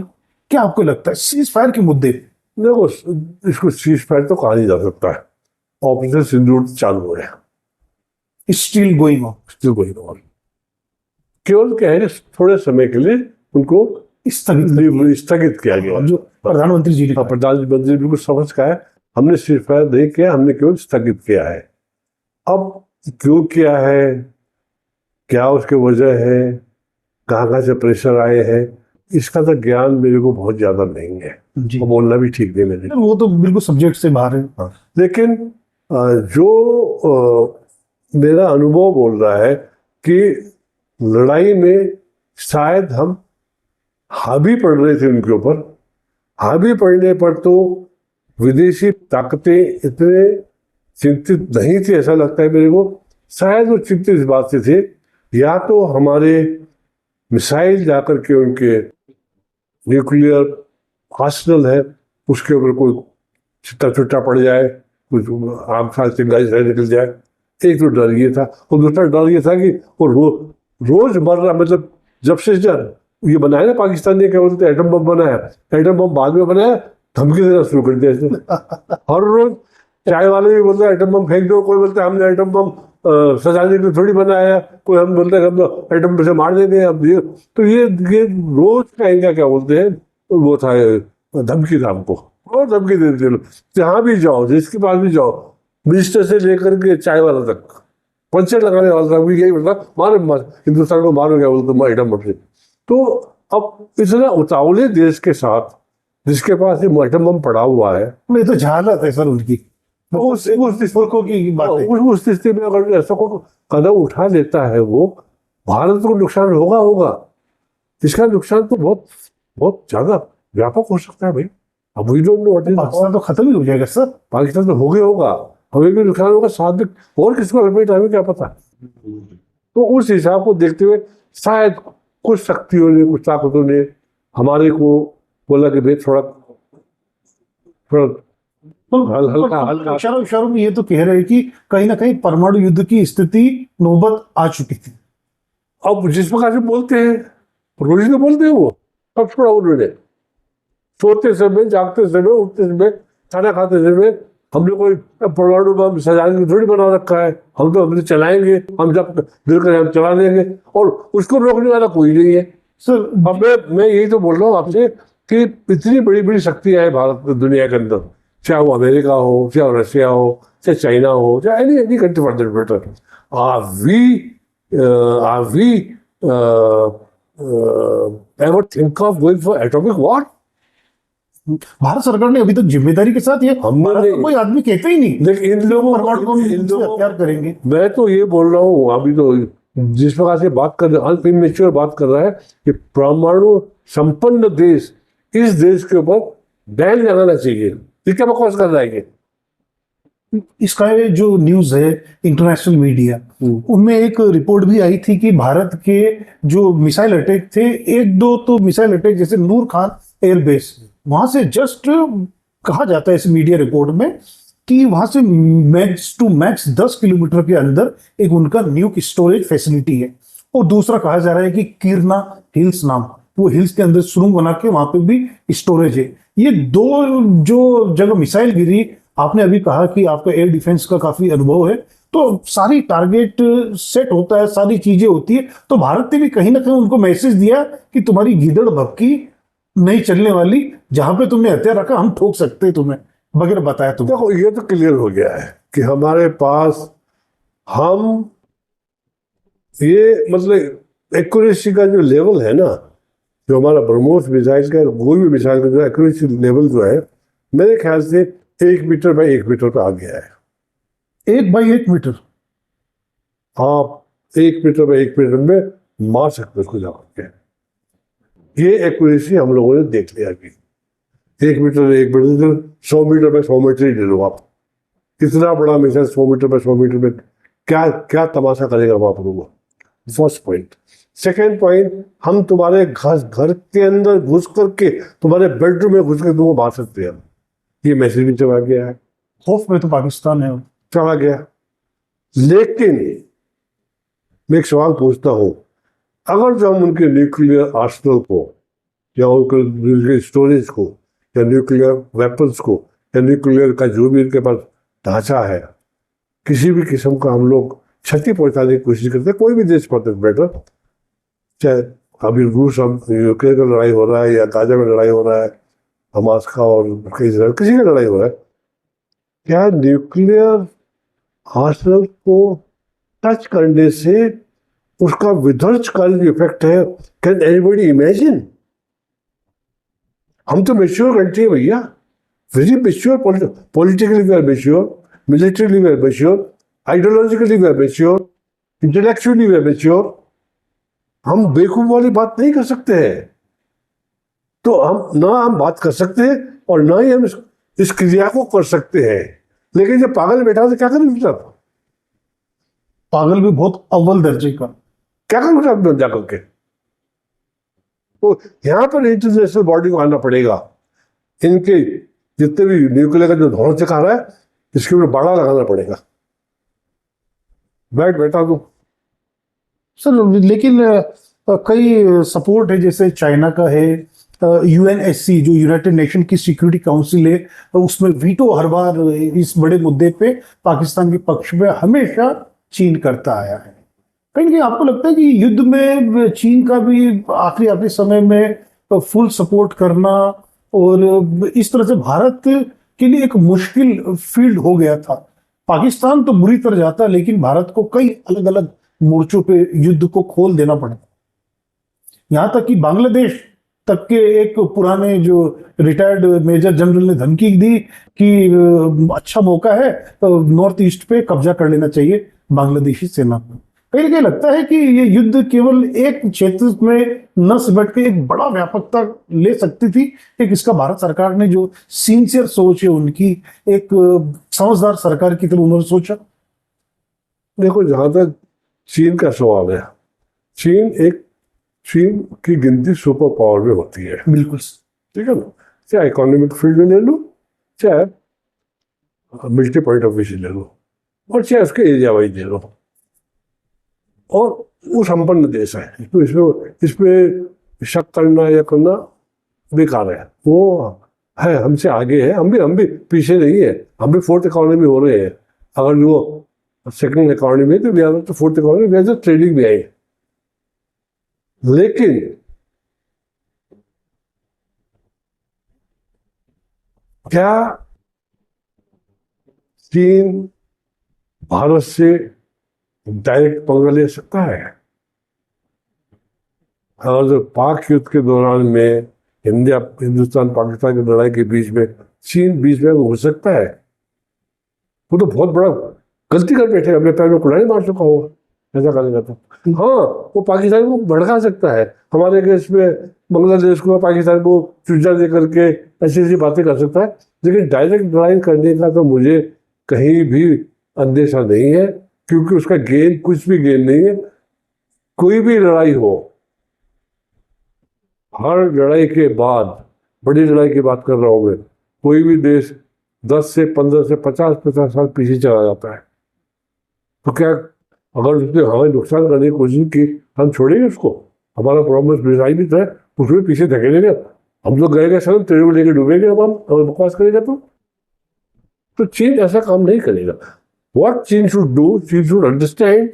S2: क्या आपको लगता है सीज फायर के मुद्दे?
S3: देखो, इसको सीज फायर तो कहा नहीं जा सकता है। ऑपरेशन सिंदूर चालू है,
S2: स्टिल गोइंग ऑन।
S3: केवल क्या है, थोड़े समय के लिए उनको स्थगित किया गया।
S2: जो प्रधानमंत्री जी ने कहा।
S3: प्रधानमंत्री बिल्कुल समझ का है, हमने सीज फायर नहीं किया, हमने केवल स्थगित किया है। अब क्यों किया है, क्या उसके वजह है, कहाँ से प्रेशर आए हैं, इसका तो ज्ञान मेरे को बहुत ज्यादा नहीं है, वो बोलना भी ठीक नहीं मेरे।
S2: वो तो बिल्कुल सब्जेक्ट से बाहर है।
S3: हाँ। लेकिन जो मेरा अनुभव बोल रहा है कि लड़ाई में शायद हम हावी पड़ रहे थे उनके ऊपर। हावी पड़ने पर तो विदेशी ताकतें इतने चिंतित नहीं थी, ऐसा लगता है मेरे को। शायद वो चिंतित इस बात से थे, या तो हमारे मिसाइल जाकर के उनके न्यूक्लियर आर्सेनल है उसके ऊपर कोई छिट्टा छुट्टा पड़ जाए, कुछ आम खास चिंगारी से निकल जाए, एक तो डर ये था। और दूसरा डर ये था कि वो रोज मर रहा, मतलब जब से ये बनाया ना पाकिस्तान ने, क्या बोलते एटम बम बनाया, एटम बम बाद में बनाया, धमकी देना शुरू कर दिया। हर रोज चाय वाले भी बोलते हैं एटम बम फेंक दो, कोई बोलता है हमने एटम बम सजाने के लिए थोड़ी बनाया, कोई हम बोलते हैं हम एटम बम से मार देंगे। अब ये रोज का इनका क्या बोलते हैं, वो था धमकी था हमको, और धमकी देते लोग। जहाँ भी जाओ, जिसके पास भी जाओ, मिनिस्टर से लेकर के चाय वाला तक, पंचर लगाने वाला तक भी यही बोलता, मारो हिंदुस्तान को मारो, क्या बोलते एटम बम से। तो अब इतना उतावले देश के साथ जिसके पास ये एटम बम पड़ा हुआ है,
S2: नहीं तो जहालत है सर उनकी,
S3: उस
S2: मुल्कों की बात है।
S3: उस स्थिति में अगर ऐसा कोई कदम उठा लेता है, वो भारत को नुकसान होगा। इसका नुकसान तो बहुत बहुत ज्यादा व्यापक हो सकता है भाई। अब we don't know what is,
S2: Pakistan तो खत्म ही हो जाएगा सर।
S3: पाकिस्तान तो हो गया होगा, हमें भी नुकसान होगा, साथ में और किसको लपेट हमें क्या पता। तो उस हिसाब को देखते हुए शायद कुछ शक्तियों ने, कुछ ताकतों ने हमारे को बोला कि भाई थोड़ा हल्का
S2: इशारों में ये तो कह रहे हैं कि कहीं ना कहीं परमाणु युद्ध की स्थिति नौबत आ चुकी थी।
S3: अब जिस प्रकार से बोलते हैं, रोज तो बोलते हैं वो, कब छोड़ा उन्होंने? सोते समय, जागते समय, उठते समय, खाना खाते समय हमने कोई परमाणु बम सजाने थोड़ी बना रखा है। हम तो चलाएंगे, हम जब दिल करें हम चला लेंगे, और उसको रोकने वाला कोई नहीं है सर। अब मैं यही तो बोल रहा हूँ आपसे कि इतनी बड़ी बड़ी शक्तियां हैं भारत में, दुनिया के अंदर, चाहे वो अमेरिका हो, चाहे रशिया हो, चाहे चाइना हो, चाहे any country for that matter. Are we ever think of going for atomic war?
S2: Bharat सरकार ने अभी तक जिम्मेदारी के साथ ये,
S3: हमने
S2: कोई आदमी कहता ही नहीं
S3: लेकिन इन लोगों
S2: हथियार करेंगे।
S3: मैं तो ये बोल रहा हूँ, अभी तो जिस प्रकार से बात कर रहे, इमेच्योर बात कर रहा है कि परमाणु संपन्न देश, इस देश के ऊपर बैन लगाना चाहिए। ये क्या बकवास कर रहा है ये?
S2: इसका ये जो न्यूज है इंटरनेशनल मीडिया, उनमें एक रिपोर्ट भी आई थी कि भारत के जो मिसाइल अटैक थे, एक दो तो मिसाइल अटैक जैसे नूर खान एयरबेस, वहां से जस्ट कहा जाता है इस मीडिया रिपोर्ट में कि वहां से मैक्स टू मैक्स 10 किलोमीटर के अंदर एक उनका न्यूक स्टोरेज फैसिलिटी है। और दूसरा कहा जा रहा है कि किरना हिल्स नाम, वो हिल्स के अंदर सुरंग बना के वहां पे भी स्टोरेज है। ये दो जो जगह मिसाइल गिरी, आपने अभी कहा कि आपका एयर डिफेंस का काफी अनुभव है, तो सारी टारगेट सेट होता है, सारी चीजें होती है। तो भारत ने भी कहीं ना कहीं उनको मैसेज दिया कि तुम्हारी गीदड़ भक्की नहीं चलने वाली, जहां पे तुमने हथियार रखा हम ठोक सकते हैं तुम्हें, बगैर बताया तुम्हें।
S3: देखो ये तो क्लियर हो गया है कि हमारे पास, हम ये मतलब एक्यूरेसी का जो लेवल है ना, जो हमारा ब्रह्मोस मिसाइल का, कोई भी मिसाइल का जो एक्यूरेसी लेवल जो है, मेरे ख्याल से 1 मीटर बाई 1 मीटर पे आ गया है।
S2: 1 बाई 1 मीटर?
S3: आप 1 मीटर बाई 1 मीटर में मार सकते उसको जाकर के। ये एक्यूरेसी हम लोगों ने देख लिया कि 1 metre 1 metre, 100 metre by 100 metre ही ले लो आप। कितना बड़ा मिसाइल 100 मीटर बाई 100 मीटर में क्या क्या तमाशा करेगा वहां पर वो? First point. सेकेंड पॉइंट, हम तुम्हारे घर के अंदर घुस करके, तुम्हारे बेडरूम में घुस कर तुमको मार सकते हैं। ये मैसेज भी चला गया है।
S2: खौफ में तो पाकिस्तान है,
S3: चला गया। लेकिन मैं एक सवाल पूछता हूं, अगर जो हम उनके न्यूक्लियर आर्सेनल को, या उनके स्टोरेज को, या न्यूक्लियर वेपन्स को, या न्यूक्लियर का जो भी इनके पास ढांचा है, किसी भी किस्म का हम लोग क्षति पहुंचाने की कोशिश करते हैं, कोई भी देश पर बेटर, चाहे अभी रूस, हम यूक्रेन का लड़ाई हो रहा है, या गाजा में लड़ाई हो रहा है, हमास का, और किसी का लड़ाई हो रहा है, क्या न्यूक्लियर आर्सेनल को टच करने से उसका विध्वंसकारी इफेक्ट है? Can anybody imagine? हम तो मेच्योर कंट्री है भैया, very mature, politically we are mature, militarily we are mature, ideologically we are mature, intellectually we are mature. हम बेवकूफ वाली बात नहीं कर सकते हैं। तो हम ना हम बात कर सकते हैं और ना ही हम इस क्रिया को कर सकते हैं। लेकिन जब पागल बैठा तो क्या करें साहब?
S2: पागल भी बहुत अव्वल दर्जे का,
S3: क्या करूँ साहब जाकर के? तो यहाँ पर इंटरनेशनल बॉडी को आना पड़ेगा। इनके जितने भी न्यूक्लियर का जो धौन सिखा रहा है, इसके ऊपर बाड़ा लगाना पड़ेगा। बैठा तो
S2: सर, लेकिन कई सपोर्ट है, जैसे चाइना का है, यूएनएससी जो यूनाइटेड नेशन की सिक्योरिटी काउंसिल है, उसमें वीटो हर बार इस बड़े मुद्दे पे पाकिस्तान के पक्ष में हमेशा चीन करता आया है। कहीं ना कहीं आपको लगता है कि युद्ध में चीन का भी आखिरी समय में फुल सपोर्ट करना, और इस तरह से भारत के लिए एक मुश्किल फील्ड हो गया था? पाकिस्तान तो बुरी तरह जाता, लेकिन भारत को कई अलग अलग मोर्चों पे युद्ध को खोल देना पड़ा। यहाँ तक कि बांग्लादेश तक के एक पुराने जो रिटायर्ड मेजर जनरल ने धमकी दी कि अच्छा मौका है तो नॉर्थ ईस्ट पे कब्जा कर लेना चाहिए बांग्लादेशी सेना को। कहीं ना कहीं लगता है कि ये युद्ध केवल एक क्षेत्र में न सिमट के एक बड़ा व्यापकता ले सकती थी। एक इसका भारत सरकार ने जो सिंसियर सोच है उनकी, एक समझदार सरकार की तरह उन्होंने सोचा।
S3: देखो, जहां तक चीन का सवाल है, चीन की गिनती सुपर पावर में होती है,
S2: बिल्कुल।
S3: ठीक है ना। चाहे इकोनॉमिक फील्ड में ले लो, चाहे मिलिट्री पॉइंट ऑफ व्यू से ले लो, और चाहे उसके एरिया वाइज ले लो, और वो संपन्न देश है। तो इसमें शक करना या करना बेकार है। वो है, हमसे आगे है, हम भी पीछे नहीं है, हम भी फोर्थ इकोनॉमी हो रहे हैं। अगर वो सेकंड इकोनॉमी है तो वी आर तो fourth economy, we are just trading में आए। लेकिन क्या चीन भारत से डायरेक्ट पंगा ले सकता है? और जो पाक युद्ध के दौरान में हिंदुस्तान पाकिस्तान की लड़ाई के बीच में चीन बीच में हो सकता है? वो तो बहुत बड़ा गलती कर बैठे, अपने पैर में कुल्हाड़ी मार चुका होगा ऐसा करेगा तो। हाँ, वो पाकिस्तान को भड़का सकता है, हमारे केस में बांग्लादेश को, पाकिस्तान को चुजा दे करके ऐसी ऐसी बातें कर सकता है। लेकिन डायरेक्ट लड़ाई करने का तो मुझे कहीं भी अंदेशा नहीं है, क्योंकि उसका गेन कुछ भी गेन नहीं है। कोई भी लड़ाई हो, हर लड़ाई के बाद, बड़ी लड़ाई की बात कर रहा हूं मैं, कोई भी देश 10 से 15 से 50 साल पीछे चला जाता है। तो क्या अगर उसने हमें नुकसान करने की कोशिश की, हम छोड़ेंगे उसको? हमारा प्रॉमिस मिसाइल भी था, उसमें पीछे धकेलेंगे? हम लोग गए सर तेरे को लेकर डूबेंगे अब हम, अगर बकवास करेगा तो चीन ऐसा काम नहीं करेगा। व्हाट चीन शुड डू, चीन शुड अंडरस्टैंड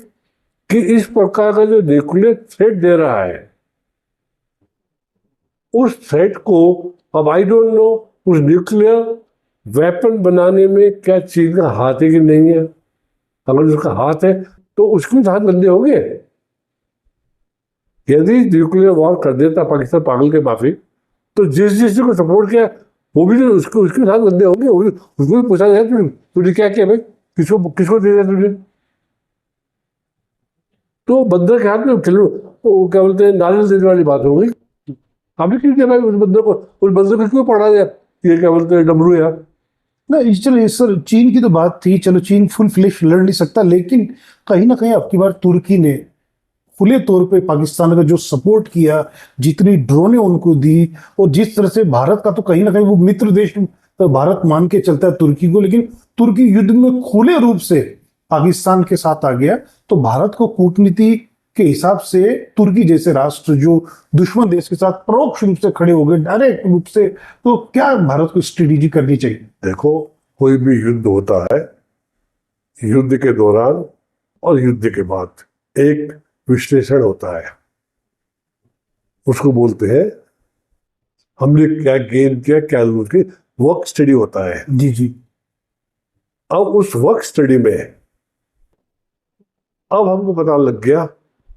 S3: कि इस प्रकार का जो न्यूक्लियर थ्रेट दे रहा है, उस थ्रेट को, अब आई डोंट नो उस न्यूक्लियर वेपन बनाने में क्या चीन का हाथ है कि नहीं है। अगर उसका हाथ है तो उसके हाथ गंदे होंगे। यदि न्यूक्लियर वॉर कर देता पाकिस्तान पागल के माफी, तो जिस को सपोर्ट किया वो भी तो उसके साथ गंदे होंगे। उसको भी पूछा जाए तूने क्या किया भाई, किसको दे दिया तुझे? तो बंदर के हाथ में चलो वो क्या बोलते हैं, नारियल देने वाली बात हो गई। अभी क्यों दिया भाई उस बंदर को क्यों पढ़ा दिया, ये क्या बोलते हैं डमरू यार।
S2: ना चलो सर, चीन की तो बात थी, चलो चीन फुल फ्लेश लड़ नहीं सकता, लेकिन कहीं ना कहीं अब की बार तुर्की ने खुले तौर पे पाकिस्तान का जो सपोर्ट किया, जितनी ड्रोनें उनको दी, और जिस तरह से भारत का तो कहीं ना कहीं वो मित्र देश तो भारत मान के चलता है तुर्की को, लेकिन तुर्की युद्ध में खुले रूप से पाकिस्तान के साथ आ गया। तो भारत को कूटनीति के हिसाब से तुर्की जैसे राष्ट्र जो दुश्मन देश के साथ परोक्ष रूप से खड़े हो गए, डायरेक्ट रूप से, तो क्या भारत को स्ट्रेटेजी करनी चाहिए?
S3: देखो, कोई भी युद्ध होता है, युद्ध के दौरान और युद्ध के बाद एक विश्लेषण होता है, उसको बोलते हैं हमने क्या गेन किया, क्या लूज की, वर्क स्टडी होता है।
S2: जी जी।
S3: अब उस वर्क स्टडी में अब हमको पता लग गया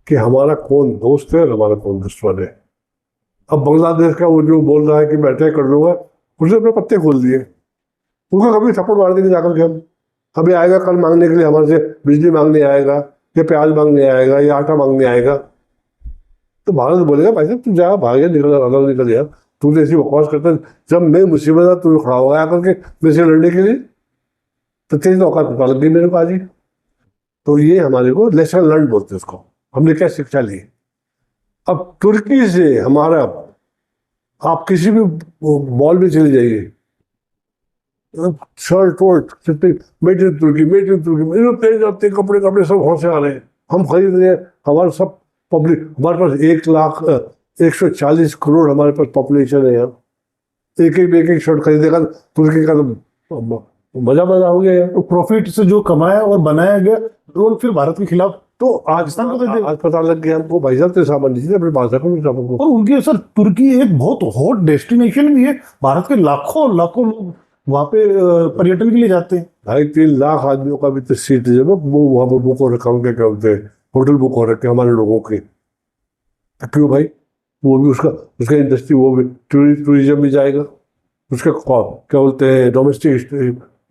S3: कि हमारा कौन दोस्त है और हमारा कौन दुश्मन है। अब बांग्लादेश का वो जो बोल रहा है कि मैं अटैक कर लूंगा, उसने अपने पत्ते खोल दिए। उनको कभी थप्पड़ मार देंगे जाकर के हम, अभी आएगा कल मांगने के लिए हमारे से, बिजली मांगने आएगा या प्याज मांगने आएगा या आटा मांगने आएगा। तो भारत बोलेगा भाई साहब तू जा, भाग गया, निकल यार, तू तो ऐसी बकवास करता है, जब मैं मुसीबत है तू खड़ा होगा आकर के मेरे से लड़ने के लिए, तो तेरी औकात पता लग गई मेरे को आज ही। तो ये हमारे को लेसन लर्न बोलते हैं उसको, हमने क्या शिक्षा ली। अब तुर्की से हमारा, आप किसी भी मॉल में चले जाइए, शर्ट वर्ट मेड इन तुर्की, एरोप्लेन जाते, कपड़े सब वहां से आ रहे हैं, हम खरीद रहे हैं। हमारा सब पब्लिक, हमारे पास 1,140 करोड़ हमारे पास पॉपुलेशन है यार। एक शर्ट खरीदेगा तुर्की का तो मजा हो गया यार।
S2: तो प्रॉफिट से जो कमाया और बनाया गया ड्रोन फिर भारत के खिलाफ,
S3: तो आज पता लग गया हमको भाई साहब, तो सामान नहीं अपने भाषा को।
S2: और उनके सर तुर्की एक बहुत हॉट डेस्टिनेशन भी है, भारत के लाखों लोग वहां पे पर्यटन के लिए जाते हैं।
S3: 2.5-3 लाख आदमियों का भी तो सीट जो वो वहां पर बुक हो रखा, उनके क्या बोलते हैं, होटल बुक हो रखे हमारे लोगों के। क्यों भाई? वो भी उसका उसका इंडस्ट्री, वो भी टूरिज्म भी जाएगा, उसका क्या बोलते हैं डोमेस्टिक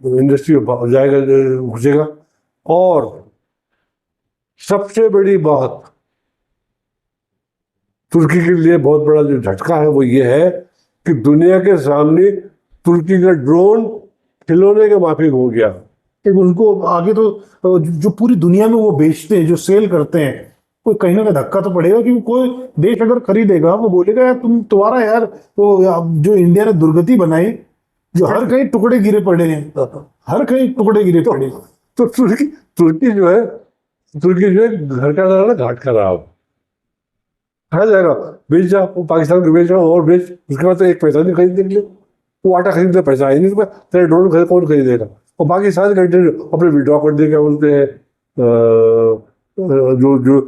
S3: इंडस्ट्री जाएगा, घुसेगा। और सबसे बड़ी बात तुर्की के लिए बहुत बड़ा जो झटका है वो ये है कि दुनिया के सामने तुर्की का ड्रोन खिलौने के माफिक हो गया।
S2: एक उनको आगे तो जो पूरी दुनिया में वो बेचते हैं, जो सेल करते हैं, कोई कहीं ना कहीं धक्का तो पड़ेगा, क्योंकि कोई देश अगर खरीदेगा वो बोलेगा यार तुम्हारा यार वो जो इंडिया ने दुर्गति बनाई, जो हर कहीं टुकड़े गिरे पड़े हैं, हर कहीं टुकड़े गिरे पड़े।
S3: तो तुर्की जो है घर का ना घाट का रहा, खा जाएगा, बेच जा, वो पाकिस्तान को बेच रहा और बेच, उसके बाद तो एक पैसा नहीं खरीदने के लिए, वो आटा खरीदने पैसा ही नहीं, तो तेरे ड्रोन खरीद कौन खरीदेगा। और बाकी सारे कंट्री अपने विड्रॉ कर दे, क्या बोलते हैं जो जो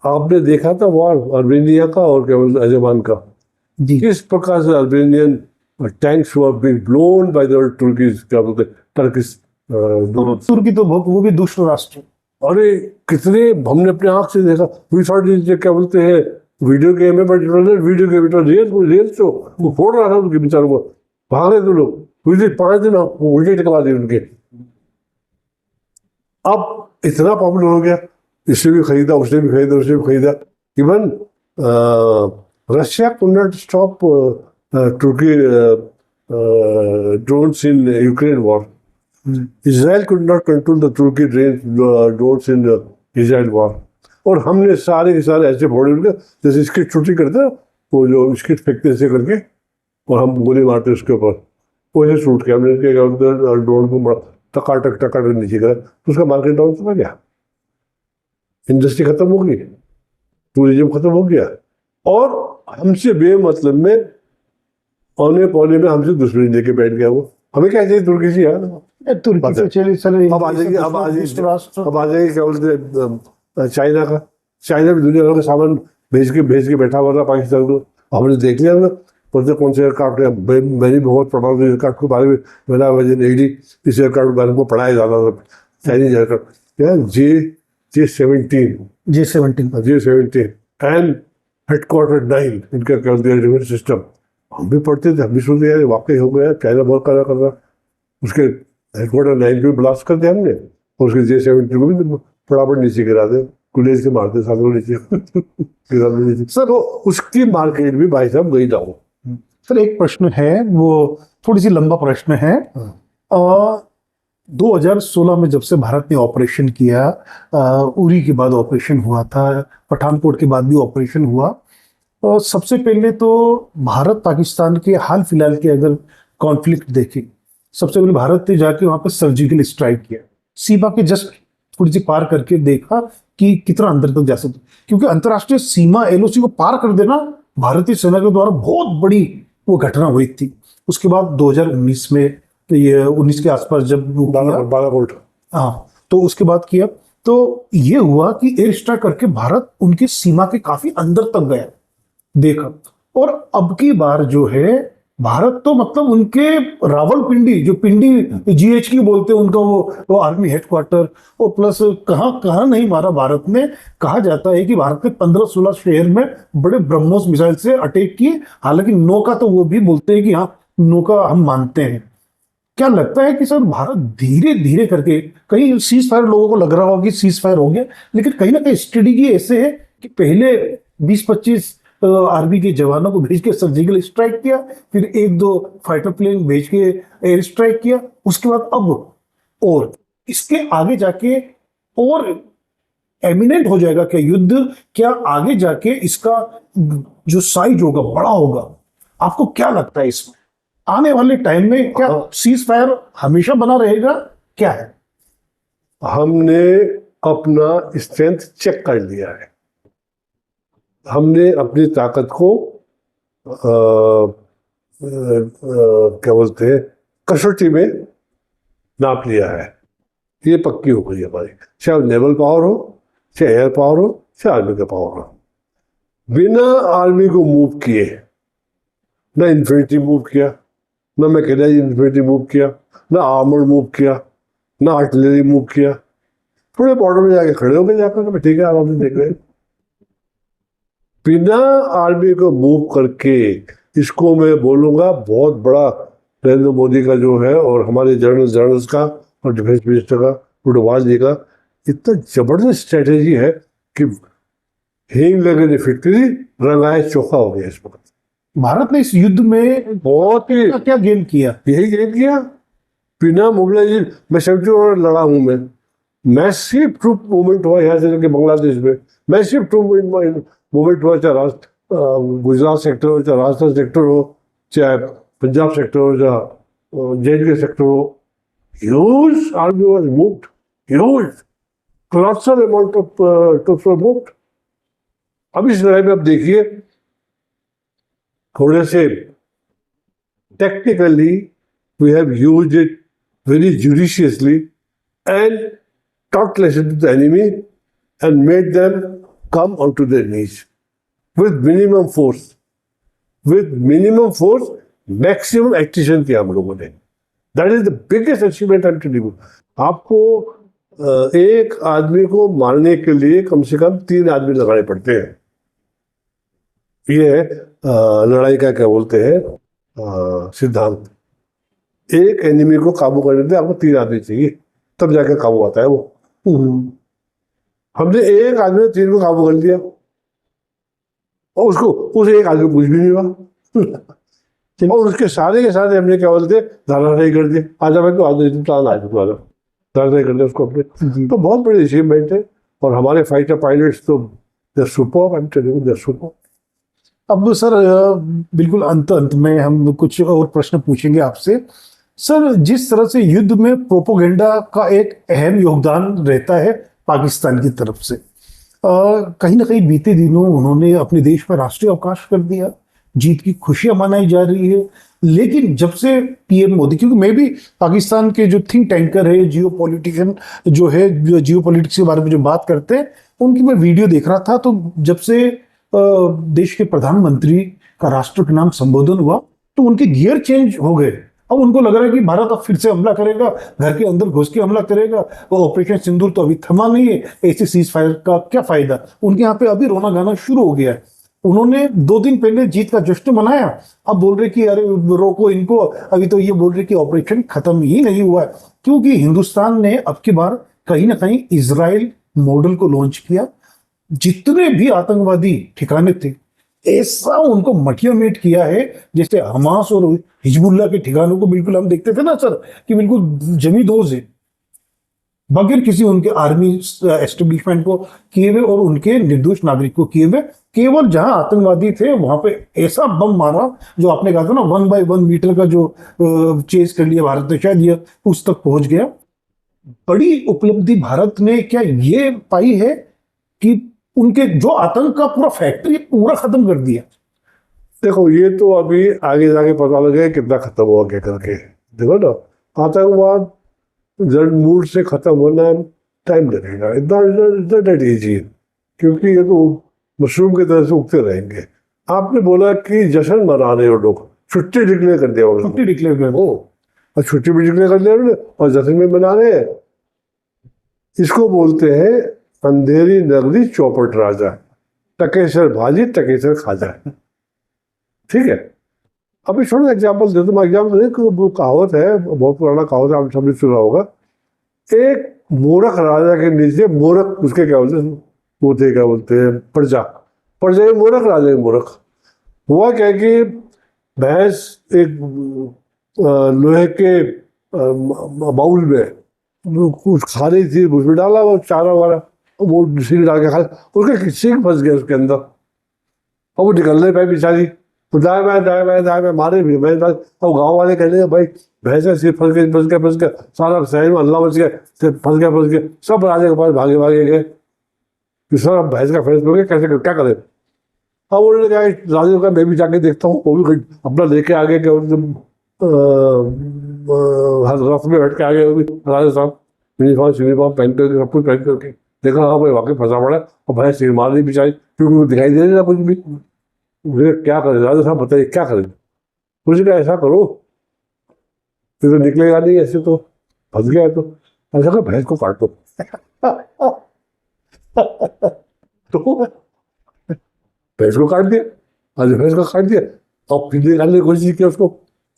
S3: आपने देखा था वॉर अर्मेनिया का और क्या बोलते अजमान का, किस प्रकार से Armenian tanks were being blown by the Turkeys, क्या बोलते टर्किश
S2: तुर्की तो वो भी दुष्ट राष्ट्र।
S3: अरे कितने हमने अपने आंख से देखा, वी थॉट क्या बोलते हैं वीडियो गेम है, but video game it real show, वो फोड़ रहा था उनके बेचारों को, भागे तो लोग, 5 दिन उल्टे टिकवा दिए उनके। अब इतना पॉपुलर हो गया, इसने भी खरीदा, उसने भी खरीदा, उसने भी खरीदा। Even Russia could not stop Turkey drones in Ukraine war. Israel could not control the Turkey drones in the Israel war। और हमने सारे के सारे ऐसे फोड़े उनके, जैसे स्किट शूटिंग करते हैं, वो जो स्किट फेंकते ऐसे करके और हम गोली मारते उसके ऊपर, वो ऐसे शूट किया हमने, ड्रोन को टकाटक नीचे करा, तो उसका मार्केट डाउन चला गया, इंडस्ट्री खत्म हो गई, टूरिज्म खत्म हो गया, और हमसे बेमतलब में औने पौने में हमसे दुश्मनी लेके बैठ गया वो। हमें क्या चाहिए तुर्की से यार,
S2: तुर्की से चलिए
S3: अब आ जाएगी क्या बोलते चाइना का, चाइना भी दुनिया भर का सामान भेज के बैठा हुआ था पाकिस्तान को। हमने देख लिया ना कौन से एयरक्राफ्ट है, मैंने बहुत पढ़ा था एयरक्राफ्ट के बारे में, मेरा वजन एडी इस एयरक्राफ्ट के बारे में पढ़ाया जाता था, चाइनीज एयरक्राफ्ट यार J-17 एंड हेडक्वार्टर 9 इनका कर दिया डिफेंस सिस्टम। हम भी पढ़ते थे, हम भी सुनते यार वाकई हो गया, चाइना बहुत कर रहा, उसके हेडक्वार्टर 9 को ब्लास्ट कर दिया हमने, और उसके J-17 को भी फटाफट नीचे गिरा दे, गुलेज के मारते साथ में नीचे गिरा दे नीचे। सर तो उसकी मार्केट भी भाई साहब गई डाउन।
S2: सर एक प्रश्न है, वो थोड़ी सी लंबा प्रश्न है। 2016 में जब से भारत ने ऑपरेशन किया, उरी के बाद ऑपरेशन हुआ था, पठानकोट के बाद भी ऑपरेशन हुआ, सबसे पहले तो भारत पाकिस्तान के हाल फिलहाल के अगर कॉन्फ्लिक्ट देखें, सबसे पहले भारत ने जाके वहां पर सर्जिकल स्ट्राइक किया, सीमा के जस्ट थोड़ी सी पार करके देखा कि कितना अंदर तक जा सकते, क्योंकि अंतर्राष्ट्रीय सीमा एलओसी को पार कर देना भारतीय सेना के द्वारा बहुत बड़ी वो घटना हुई थी। उसके बाद 2019 में, ये 19 के आसपास जब
S3: बालाकोट,
S2: हाँ, तो उसके बाद किया, तो ये हुआ कि एयर स्ट्राइक करके भारत उनकी सीमा के काफी अंदर तक गया, देखा। और अब की बार जो है भारत तो मतलब उनके रावलपिंडी, जो पिंडी GHQ बोलते हैं उनका, वो आर्मी हेडक्वार्टर, और प्लस कहाँ नहीं मारा भारत ने। कहा जाता है कि भारत ने 15-16 शहर में बड़े ब्रह्मोस मिसाइल से अटैक किए, हालांकि नौका तो वो भी बोलते हैं कि हाँ नौका हम मानते हैं। क्या लगता है कि सर भारत धीरे धीरे करके, कहीं सीज फायर लोगों को लग रहा होगा कि सीज फायर हो गया, लेकिन कहीं ना कहीं स्ट्रेटेजी ऐसे है कि पहले 20-25 आर्मी के जवानों को भेज के सर्जिकल स्ट्राइक किया, फिर 1-2 फाइटर प्लेन भेज के एयर स्ट्राइक किया, उसके बाद अब और इसके आगे जाके और एमिनेंट हो जाएगा क्या युद्ध, क्या आगे जाके इसका जो साइज होगा बड़ा होगा, आपको क्या लगता है इसमें आने वाले टाइम में क्या सीज फायर हमेशा बना रहेगा, क्या है?
S3: हमने अपना स्ट्रेंथ चेक कर लिया है, हमने अपनी ताकत को क्या बोलते हैं कसौटी में नाप लिया है, ये पक्की हो गई हमारी, चाहे नेवल पावर हो, चाहे एयर पावर हो, चाहे आर्मी का पावर हो। बिना आर्मी को मूव किए, ना इन्फेंट्री मूव किया, ना मैकेनाइज इन्फेंट्री मूव किया, ना आर्मर मूव किया, ना आर्टिलरी मूव किया, थोड़े बॉर्डर में जाके खड़े हो गए जाकर, ठीक है आप देख रहे हैं, बिना आर्मी को मूव करके, इसको मैं बोलूँगा बहुत बड़ा नरेंद्र मोदी का जो है और हमारे जर्नल्स का और डिफेंस मिनिस्टर का डोवाल जी का इतना जबरदस्त स्ट्रेटेजी है कि हींग लगे फिक्री रंगाए चोखा हो गया इस वक्त।
S2: भारत ने इस युद्ध में
S3: बहुत ही
S2: क्या गेन किया?
S3: यही गेन किया बिना मोबिलाइजेशन। मैं 71 लड़ा हूँ मैं, मैसिव ट्रूप मूवमेंट हुआ यहाँ से लेके बांग्लादेश में, मैसिव ट्रूप मूवमेंट हुआ, चाहे गुजरात सेक्टर हो, चाहे राजस्थान सेक्टर हो, चाहे पंजाब सेक्टर हो, चाहे JNK सेक्टर हो। Huge army was moved, huge colossal amount of troops were moved. अब इस लड़ाई में आप देखिए थोड़े से technically we have used it very judiciously and taught lesson to the enemy and made them come onto their knees with minimum force, maximum attrition किया हम लोगों ने। That is the biggest achievement I'm telling you। आपको एक आदमी को मारने के लिए कम से कम 3 आदमी लगाने पड़ते हैं। ये लड़ाई का क्या बोलते हैं सिद्धांत। एक एनिमी को काबू करने के लिए आपको 3 आदमी चाहिए, तब जाकर काबू आता है वो। हमने एक आदमी ने 3 को काबू कर लिया और उस एक आदमी को कुछ भी नहीं हुआ और उसके सारे के सारे हमने क्या बोलते धाराशाही कर दिए। आजा भाई तो आदमी धाराशाही कर दिया उसको अपने। तो बहुत बड़ी अचीवमेंट है और हमारे फाइटर पायलट्स तो they superb, I am telling you, they superb.
S2: अब सर बिल्कुल अंत में हम कुछ और प्रश्न पूछेंगे आपसे। सर, जिस तरह से युद्ध में प्रोपोगेंडा का एक अहम योगदान रहता है पाकिस्तान की तरफ से, कहीं ना कहीं बीते दिनों उन्होंने अपने देश में राष्ट्रीय अवकाश कर दिया, जीत की खुशियां मनाई जा रही है। लेकिन जब से PM मोदी, क्योंकि मैं भी पाकिस्तान के जो थिंक टैंकर है, जियो पॉलिटिशियन जो है, जियो पॉलिटिक्स के बारे में जो बात करते हैं, उनकी मैं वीडियो देख रहा था, तो जब से देश के प्रधानमंत्री का राष्ट्र के नाम संबोधन हुआ तो उनके गियर चेंज हो गए। अब उनको लग रहा है कि भारत अब फिर से हमला करेगा, घर के अंदर घुस के हमला करेगा। वो ऑपरेशन सिंदूर तो अभी थमा नहीं है, ऐसे सीज फायर का क्या फायदा? उनके यहाँ पे अभी रोना गाना शुरू हो गया है। उन्होंने 2 दिन पहले जीत का जश्न मनाया, अब बोल रहे कि अरे रोको इनको। अभी तो ये बोल रहे कि ऑपरेशन खत्म ही नहीं हुआ है, क्योंकि हिंदुस्तान ने अब की बार कहीं ना कहीं इजराइल मॉडल को लॉन्च किया। जितने भी आतंकवादी ठिकाने थे, ऐसा उनको मटियामेट किया है जैसे हमास और हिजबुल्लाह के ठिकानों को बिल्कुल हम देखते थे ना सर, कि बिल्कुल जमींदोज है, बगैर किसी उनके आर्मी एस्टेब्लिशमेंट को किए हुए और उनके निर्दोष नागरिक को किए हुए। केवल जहां आतंकवादी थे वहां पे ऐसा बम मारा, जो आपने कहा था ना 1 by 1 मीटर का जो चेज कर लिया भारत ने, शायद ये उस तक पहुंच गया। बड़ी उपलब्धि भारत ने क्या ये पाई है कि उनके जो आतंक का पूरा फैक्ट्री पूरा खत्म कर दिया?
S3: देखो, ये तो अभी आगे जाके पता लगे कितना खत्म हुआ क्या करके। देखो ना, आतंकवाद जड़ मूड से खत्म होना टाइम लगेगा, इतना डेट ईजी, क्योंकि ये तो मशरूम की तरह से उगते रहेंगे। आपने बोला कि जश्न मना रहे हो लोग, छुट्टी डिक्लेयर कर दिया,
S2: छुट्टी डिक्लेयर कर
S3: दो और छुट्टी भी डिक्लेयर कर दिया और जश्न में मना रहे हैं। इसको बोलते हैं अंधेरी नगरी चौपट राजा, टकेसर भाजी टकेसर खाजा। ठीक है, अभी छोटा एग्जाम्पल दे दो। एग्जाम्पल एक कहावत है, बहुत पुराना कहावत है, आप सबने सुना होगा। एक मूर्ख राजा के नीचे मूर्ख, उसके क्या बोलते हैं, वो थे क्या बोलते हैं, प्रजा के मूर्ख, राजा के मूर्ख। हुआ क्या कि भैंस एक लोहे के बाउल में कुछ खा रही थी, उसमें डाला वो चारा वारा, वो सींग डाल के खा, उसके सींग फंस गया उसके अंदर और वो निकल नहीं पाई बेचारी। तो दाएं में मारे भी मैं। अब गाँव वाले कहते हैं भाई भैंस सिर्फ फंस गया, सारा शहर में अल्लाह बच गया, फंस गया। सब राजा के पास भागे गए कि सर अब भैंस का फैस हो गया, कैसे क्या करें। अब उन्होंने कहा राजा का मैं भी जाके देखता हूँ, वो भी अपना लेके आ गए, रथ में बैठ के आ गए वो भी राजा साहब, यूनिफॉर्म पहन करके, सब कुछ पहन करके। देखा हाँ भाई वाकई फंसा पड़ा है और भैंस सिर मार दी बेचारी, क्योंकि वो दिखाई दे रहा कुछ भी। मुझे क्या करें राजा साहब, बताइए क्या करें। मुझे कहा ऐसा करो, फिर तो निकलेगा नहीं, ऐसे तो फंस गया है, तो ऐसा करो भैंस को काट दो। भैंस को काट दिया, आज भैंस को काट दिया, और फिर निकालने की कोशिश की उसको,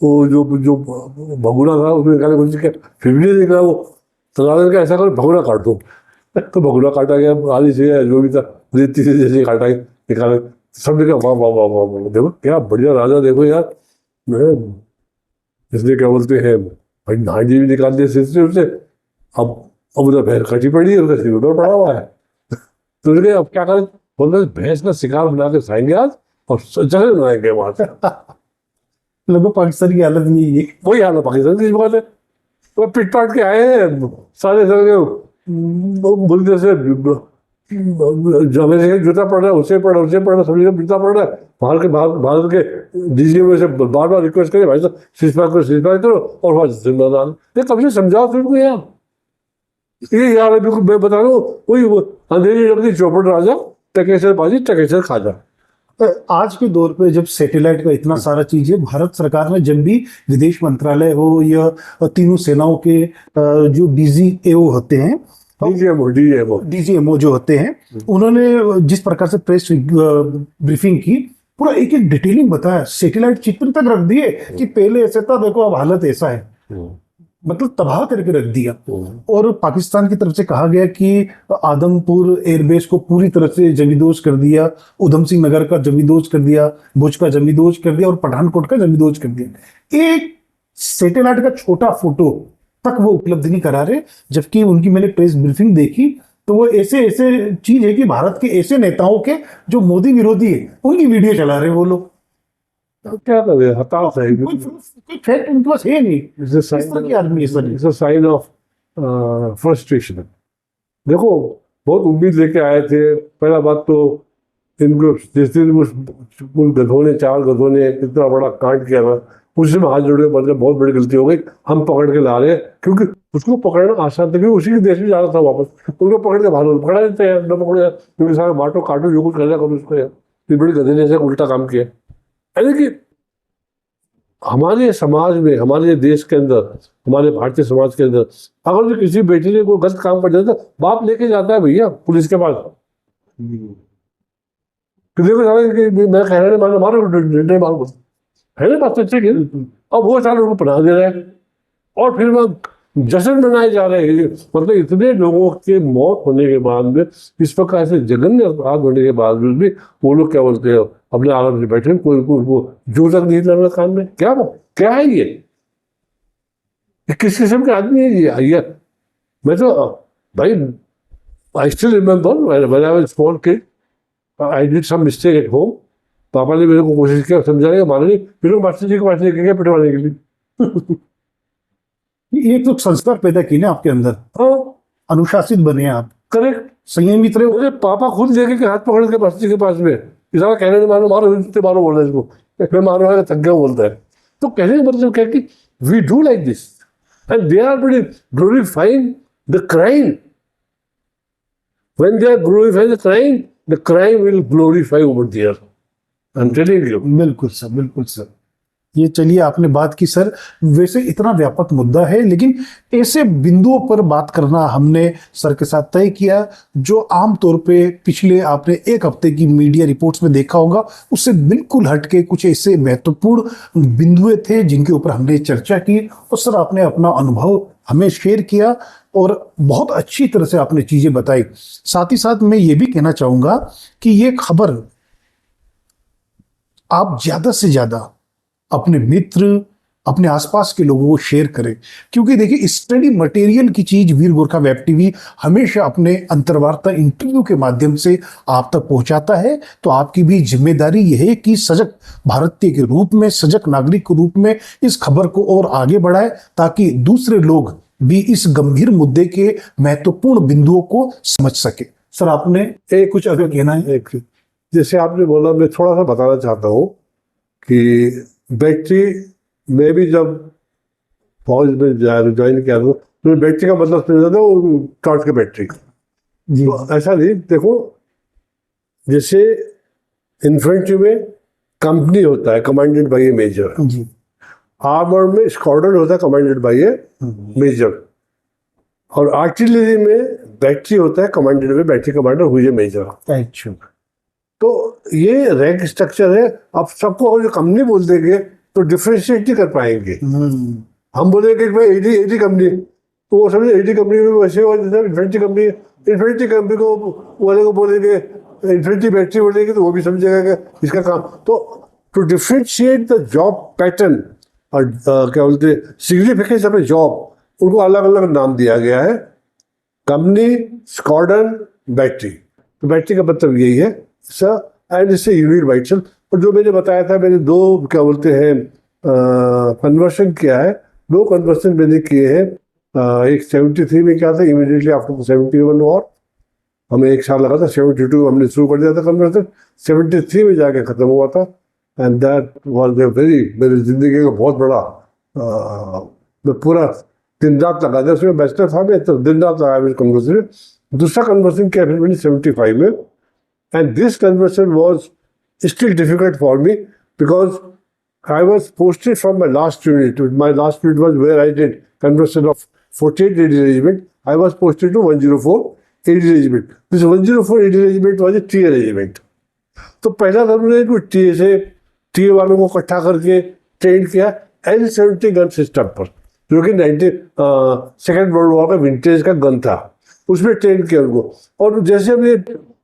S3: वो जो भगोना था उसमें निकालने की कोशिश किया, फिर भी नहीं निकला वो। तो राजा ने कहा ऐसा करो भगोना काट दो। तो भगोना काटा गया, आली से जो भी था रेती से जैसे काटा गया, निकाला। सबने कहा वाह वाह वाह वाह वाह, देखो क्या बढ़िया राजा, देखो यार। मैं इसलिए क्या बोलते हैं भाई, नाड़ी भी निकाल दिया सिर से उससे, अब उधर भैंस कटी पड़ी है, उसका सिर उधर पड़ा हुआ है। तो उसने कहा अब क्या करें, बोल रहे भैंस का शिकार बना के खाएंगे आज और जगह बनाएंगे वहां से।
S2: लगभग पाकिस्तान की हालत नहीं है।
S3: वही हाल है पाकिस्तान की इस बात है। वो पिट पाट के आए हैं सारे मुल्क से, जमे से जूता पड़ रहा है, उससे पड़ रहा है, सभी का जूता पड़ रहा है। भारत के डीजी में से बार बार रिक्वेस्ट करें भाई साहब सीजफायर करो और वहाँ जिम्मेदार ये कभी से समझाओ फिर को यार। ये यार बिल्कुल मैं बता रहा हूँ, वही अंधेरी रखती चौपड़ राजा, टकेसर बाजी टकेसर खाजा।
S2: आज के दौर पे जब सैटेलाइट का इतना सारा चीज है, भारत सरकार ने जब भी विदेश मंत्रालय हो या तीनों सेनाओं के जो डीजीएओ होते हैं, डीजीएमओ जो होते हैं, उन्होंने जिस प्रकार से प्रेस ब्रीफिंग की, पूरा एक एक डिटेलिंग बताया, सैटेलाइट चित्र तक रख दिए कि पहले ऐसा था, देखो अब हालत ऐसा है, मतलब तबाह करके रख दिया। और पाकिस्तान की तरफ से कहा गया कि आदमपुर एयरबेस को पूरी तरह से जमींदोज कर दिया, उधम सिंह नगर का जमींदोज कर दिया, भुज का जमींदोज कर दिया और पठानकोट का जमींदोज कर दिया। एक सैटेलाइट का छोटा फोटो तक वो उपलब्ध नहीं करा रहे, जबकि उनकी मैंने प्रेस ब्रीफिंग देखी तो वो ऐसे ऐसे चीज है कि भारत के ऐसे नेताओं के जो मोदी विरोधी है उनकी वीडियो चला रहे वो लोग।
S3: क्या कर रहे हैं, हताश है।
S2: कोई फैक्ट उनके पास है नहीं, इस तरह की आदमी
S3: it's a sign of frustration. देखो बहुत उम्मीद लेके आए थे। पहला बात तो इनको जिस दिन उस गधों ने, 4 गधों ने इतना बड़ा कांड किया था, उसी में हाथ जोड़ के मतलब बहुत बड़ी गलती हो गई, हम पकड़ के ला रहे हैं, क्योंकि उसको पकड़ना आसान था, क्योंकि उसी के देश में जाना था वापस, उनको पकड़ के बाहर पकड़ा देते हैं, न पकड़े क्योंकि सारे माटो काटो जो कुछ कर करो उसको यार। फिर बड़ी गधे ने ऐसे उल्टा काम किया। यानी कि हमारे समाज में, हमारे देश के अंदर, हमारे भारतीय समाज के अंदर अगर तो किसी बेटे ने कोई गलत काम कर जाता, बाप लेके जाता है भैया पुलिस के पास, किसी को मैं कह रहा मारो मारो डंडे मारो, है ना बात सच्ची है। अब वो सारे उनको पढ़ा दे रहे हैं और फिर वह जश्न मनाए जा रहे हैं। मतलब इतने लोगों के मौत होने के बाद में, इस प्रकार से जघन्य अपराध होने के बाद में भी वो लोग क्या बोलते हैं, अपने आराम से बैठे, कोई वो जो तक नहीं लग रहा कान में। क्या है ये किस किस्म के आदमी है ये? मैं तो भाई I still remember when I was small kid, I did some mistake at home. पापा ने मेरे को कोशिश किया समझाने का, माना नहीं, फिर मास्टर जी के पास लेके गए पिटवाने के लिए।
S2: ये तो संस्कार पैदा की ना आपके अंदर, अनुशासित बने आप,
S3: करेक्ट,
S2: संयमित रहे।
S3: मुझे पापा खुद लेके के हाथ पकड़ के मास्टर जी के पास में, इतना कहने नहीं मारो मारो मारो बोल रहे इसको, मैं मारो है थक गया बोलता है। तो कहने का मतलब क्या कि we do like this and they are glorifying the crime. When they are glorifying the crime, the crime will glorify over there. I'm telling you.
S2: बिल्कुल सर, बिल्कुल सर। ये चलिए आपने बात की सर, वैसे इतना व्यापक मुद्दा है, लेकिन ऐसे बिंदुओं पर बात करना हमने सर के साथ तय किया जो आमतौर पे पिछले आपने 1 हफ्ते की मीडिया रिपोर्ट्स में देखा होगा, उससे बिल्कुल हटके कुछ ऐसे महत्वपूर्ण बिंदुए थे जिनके ऊपर हमने चर्चा की, और सर आपने अपना अनुभव हमें शेयर किया और बहुत अच्छी तरह से आपने चीजें बताई। साथ ही साथ मैं ये भी कहना चाहूंगा कि ये खबर आप ज्यादा से ज्यादा अपने मित्र, अपने आसपास के लोगों को शेयर करें, क्योंकि देखिए स्टडी मटेरियल की चीज वीर गोरखा वेब टीवी हमेशा अपने अंतर्वार्ता इंटरव्यू के माध्यम से आप तक पहुंचाता है। तो आपकी भी जिम्मेदारी यह है कि सजग भारतीय के रूप में, सजग नागरिक के रूप में इस खबर को और आगे बढ़ाए, ताकि दूसरे लोग भी इस गंभीर मुद्दे के महत्वपूर्ण बिंदुओं को समझ सके। सर आपने कुछ अगर कहना है?
S3: जैसे आपने बोला, मैं थोड़ा सा बताना चाहता हूँ कि बैटरी में भी जब फौज में ज्वाइन किया तो बैटरी का मतलब समझा था वो टॉर्च की बैटरी जी। तो ऐसा नहीं, देखो जैसे इन्फेंट्री में कंपनी होता है commanded by a major ji, armour में स्क्वाड्रन होता है कमांडेड बाय ए मेजर, और आर्टिलरी में बैटरी होता है कमांडेड बाय बैटरी कमांडर हुई ए मेजर।
S2: अच्छा,
S3: तो ये रैंक स्ट्रक्चर है। अब सबको अगर कंपनी बोल देंगे तो डिफ्रेंशिएट नहीं कर पाएंगे। हम बोलेंगे कि भाई एडी कंपनी, तो वो समझे एडी कंपनी में वैसे इन्फिनिटी कंपनी को वाले को बोलेंगे इन्फिनिटी बैटरी बोलेंगे तो वो भी समझेगा कि इसका काम। तो to differentiate the job pattern और क्या बोलते हैं सिग्निफिकेंस ऑफ ए जॉब, उनको अलग अलग नाम दिया गया है। Company, squadron, battery. तो बैटरी का मतलब यही है सर, एंड इससे यूनिट बाइट सेल। और जो मैंने बताया था, मैंने दो क्या बोलते हैं कन्वर्शन किया है, दो कन्वर्शन मैंने किए हैं। एक 73 में क्या था, इमीडिएटली आफ्टर 71 वॉर, हमें 1 साल लगा था। 72 हमने शुरू कर दिया था कन्वर्सन, 73 में जाके ख़त्म हुआ था। एंड दैट वॉज ए मेरी ज़िंदगी का बहुत बड़ा मैं पूरा दिन रात लगा था उसमें, बैचलर था मैं तो दिन रात लगाया मेरे कन्वर्सन में। दूसरा कन्वर्सन किया फिर मैंने 75 में, and this conversion was still difficult for me because I was posted from my last unit. My last unit was where I did conversion of 48 AD regiment. I was posted to 104 AD regiment. This 104 AD regiment was a TA regiment. तो पहला हमने TA से TA वालों को इकट्ठा करके train किया L-70 gun system पर, जो कि 2nd वर्ल्ड वॉर का विंटेज का गन था, उसमें ट्रेन किया उनको। और जैसे हमने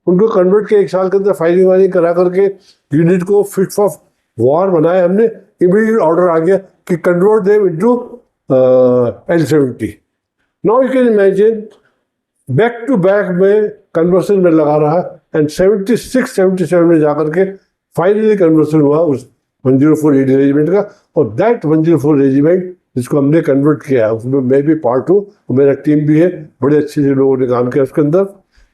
S3: उनको कन्वर्ट किया 1 साल के अंदर फायरिंग वायरिंग करा करके यूनिट को फिट फॉर वॉर बनाया हमने, इमीडिएट ऑर्डर आ गया कि convert them into L-70। Now you can imagine back to back में कन्वर्सन में लगा रहा, एंड 76-77 में जाकर के फाइनली कन्वर्सन हुआ उस 104 AD रेजिमेंट का। और दैट 104 रेजिमेंट जिसको हमने कन्वर्ट किया उसमें मैं भी पार्ट हूँ, मेरा टीम भी है, बड़े अच्छे से लोगों ने काम किया उसके अंदर।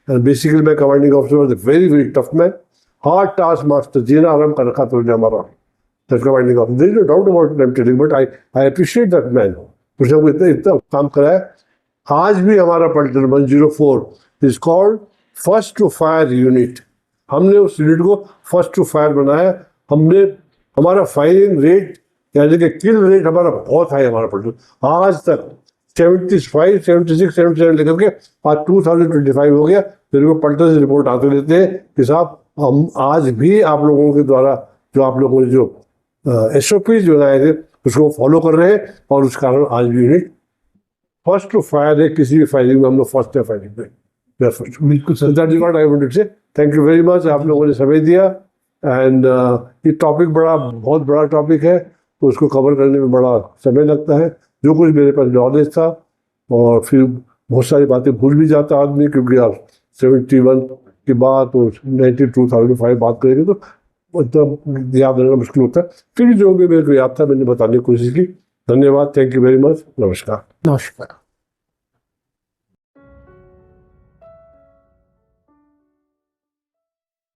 S3: एंड बेसिकली मैं commanding officer was a very very tough man, hard taskmaster, जीना आराम कर रखा तो हमारा commanding officer. There is no doubt about it, I am telling, but I appreciate that man. उसने हमको इतना काम कराया। आज भी हमारा पलटन 104 is called first to fire unit. हमने उस यूनिट को फर्स्ट टू फायर बनाया। हमने हमारा फायरिंग रेट यानी कि किल रेट हमारा बहुत हाई, हमारा पलटन आज तक 75, 76, 77 लेकर के आज 2025 हो गया। मेरे को पलटन से रिपोर्ट आते रहते हैं कि साहब हम आज भी आप लोगों के द्वारा जो आप लोगों ने जो SOPs जो बनाए थे उसको फॉलो कर रहे हैं, और उस कारण आज भी यूनिट फर्स्ट टू फायर है। किसी भी फायरिंग में हम लोग फर्स्ट है फायरिंग में।
S2: बिल्कुल sir,
S3: that is what I wanted to say. Thank you very much, आप लोगों ने समय दिया। एंड ये टॉपिक बहुत बड़ा टॉपिक है, तो उसको कवर करने में बड़ा समय लगता है। जो कुछ मेरे पास नॉलेज था, और फिर बहुत सारी बातें भूल भी जाता आदमी, क्योंकि आप 71 की बात और 2005 बात करेंगे तो मतलब याद रहना मुश्किल होता है। फिर जो भी मेरे को याद था मैंने बताने की कोशिश की। धन्यवाद, थैंक यू वेरी मच, नमस्कार।
S2: नमस्कार।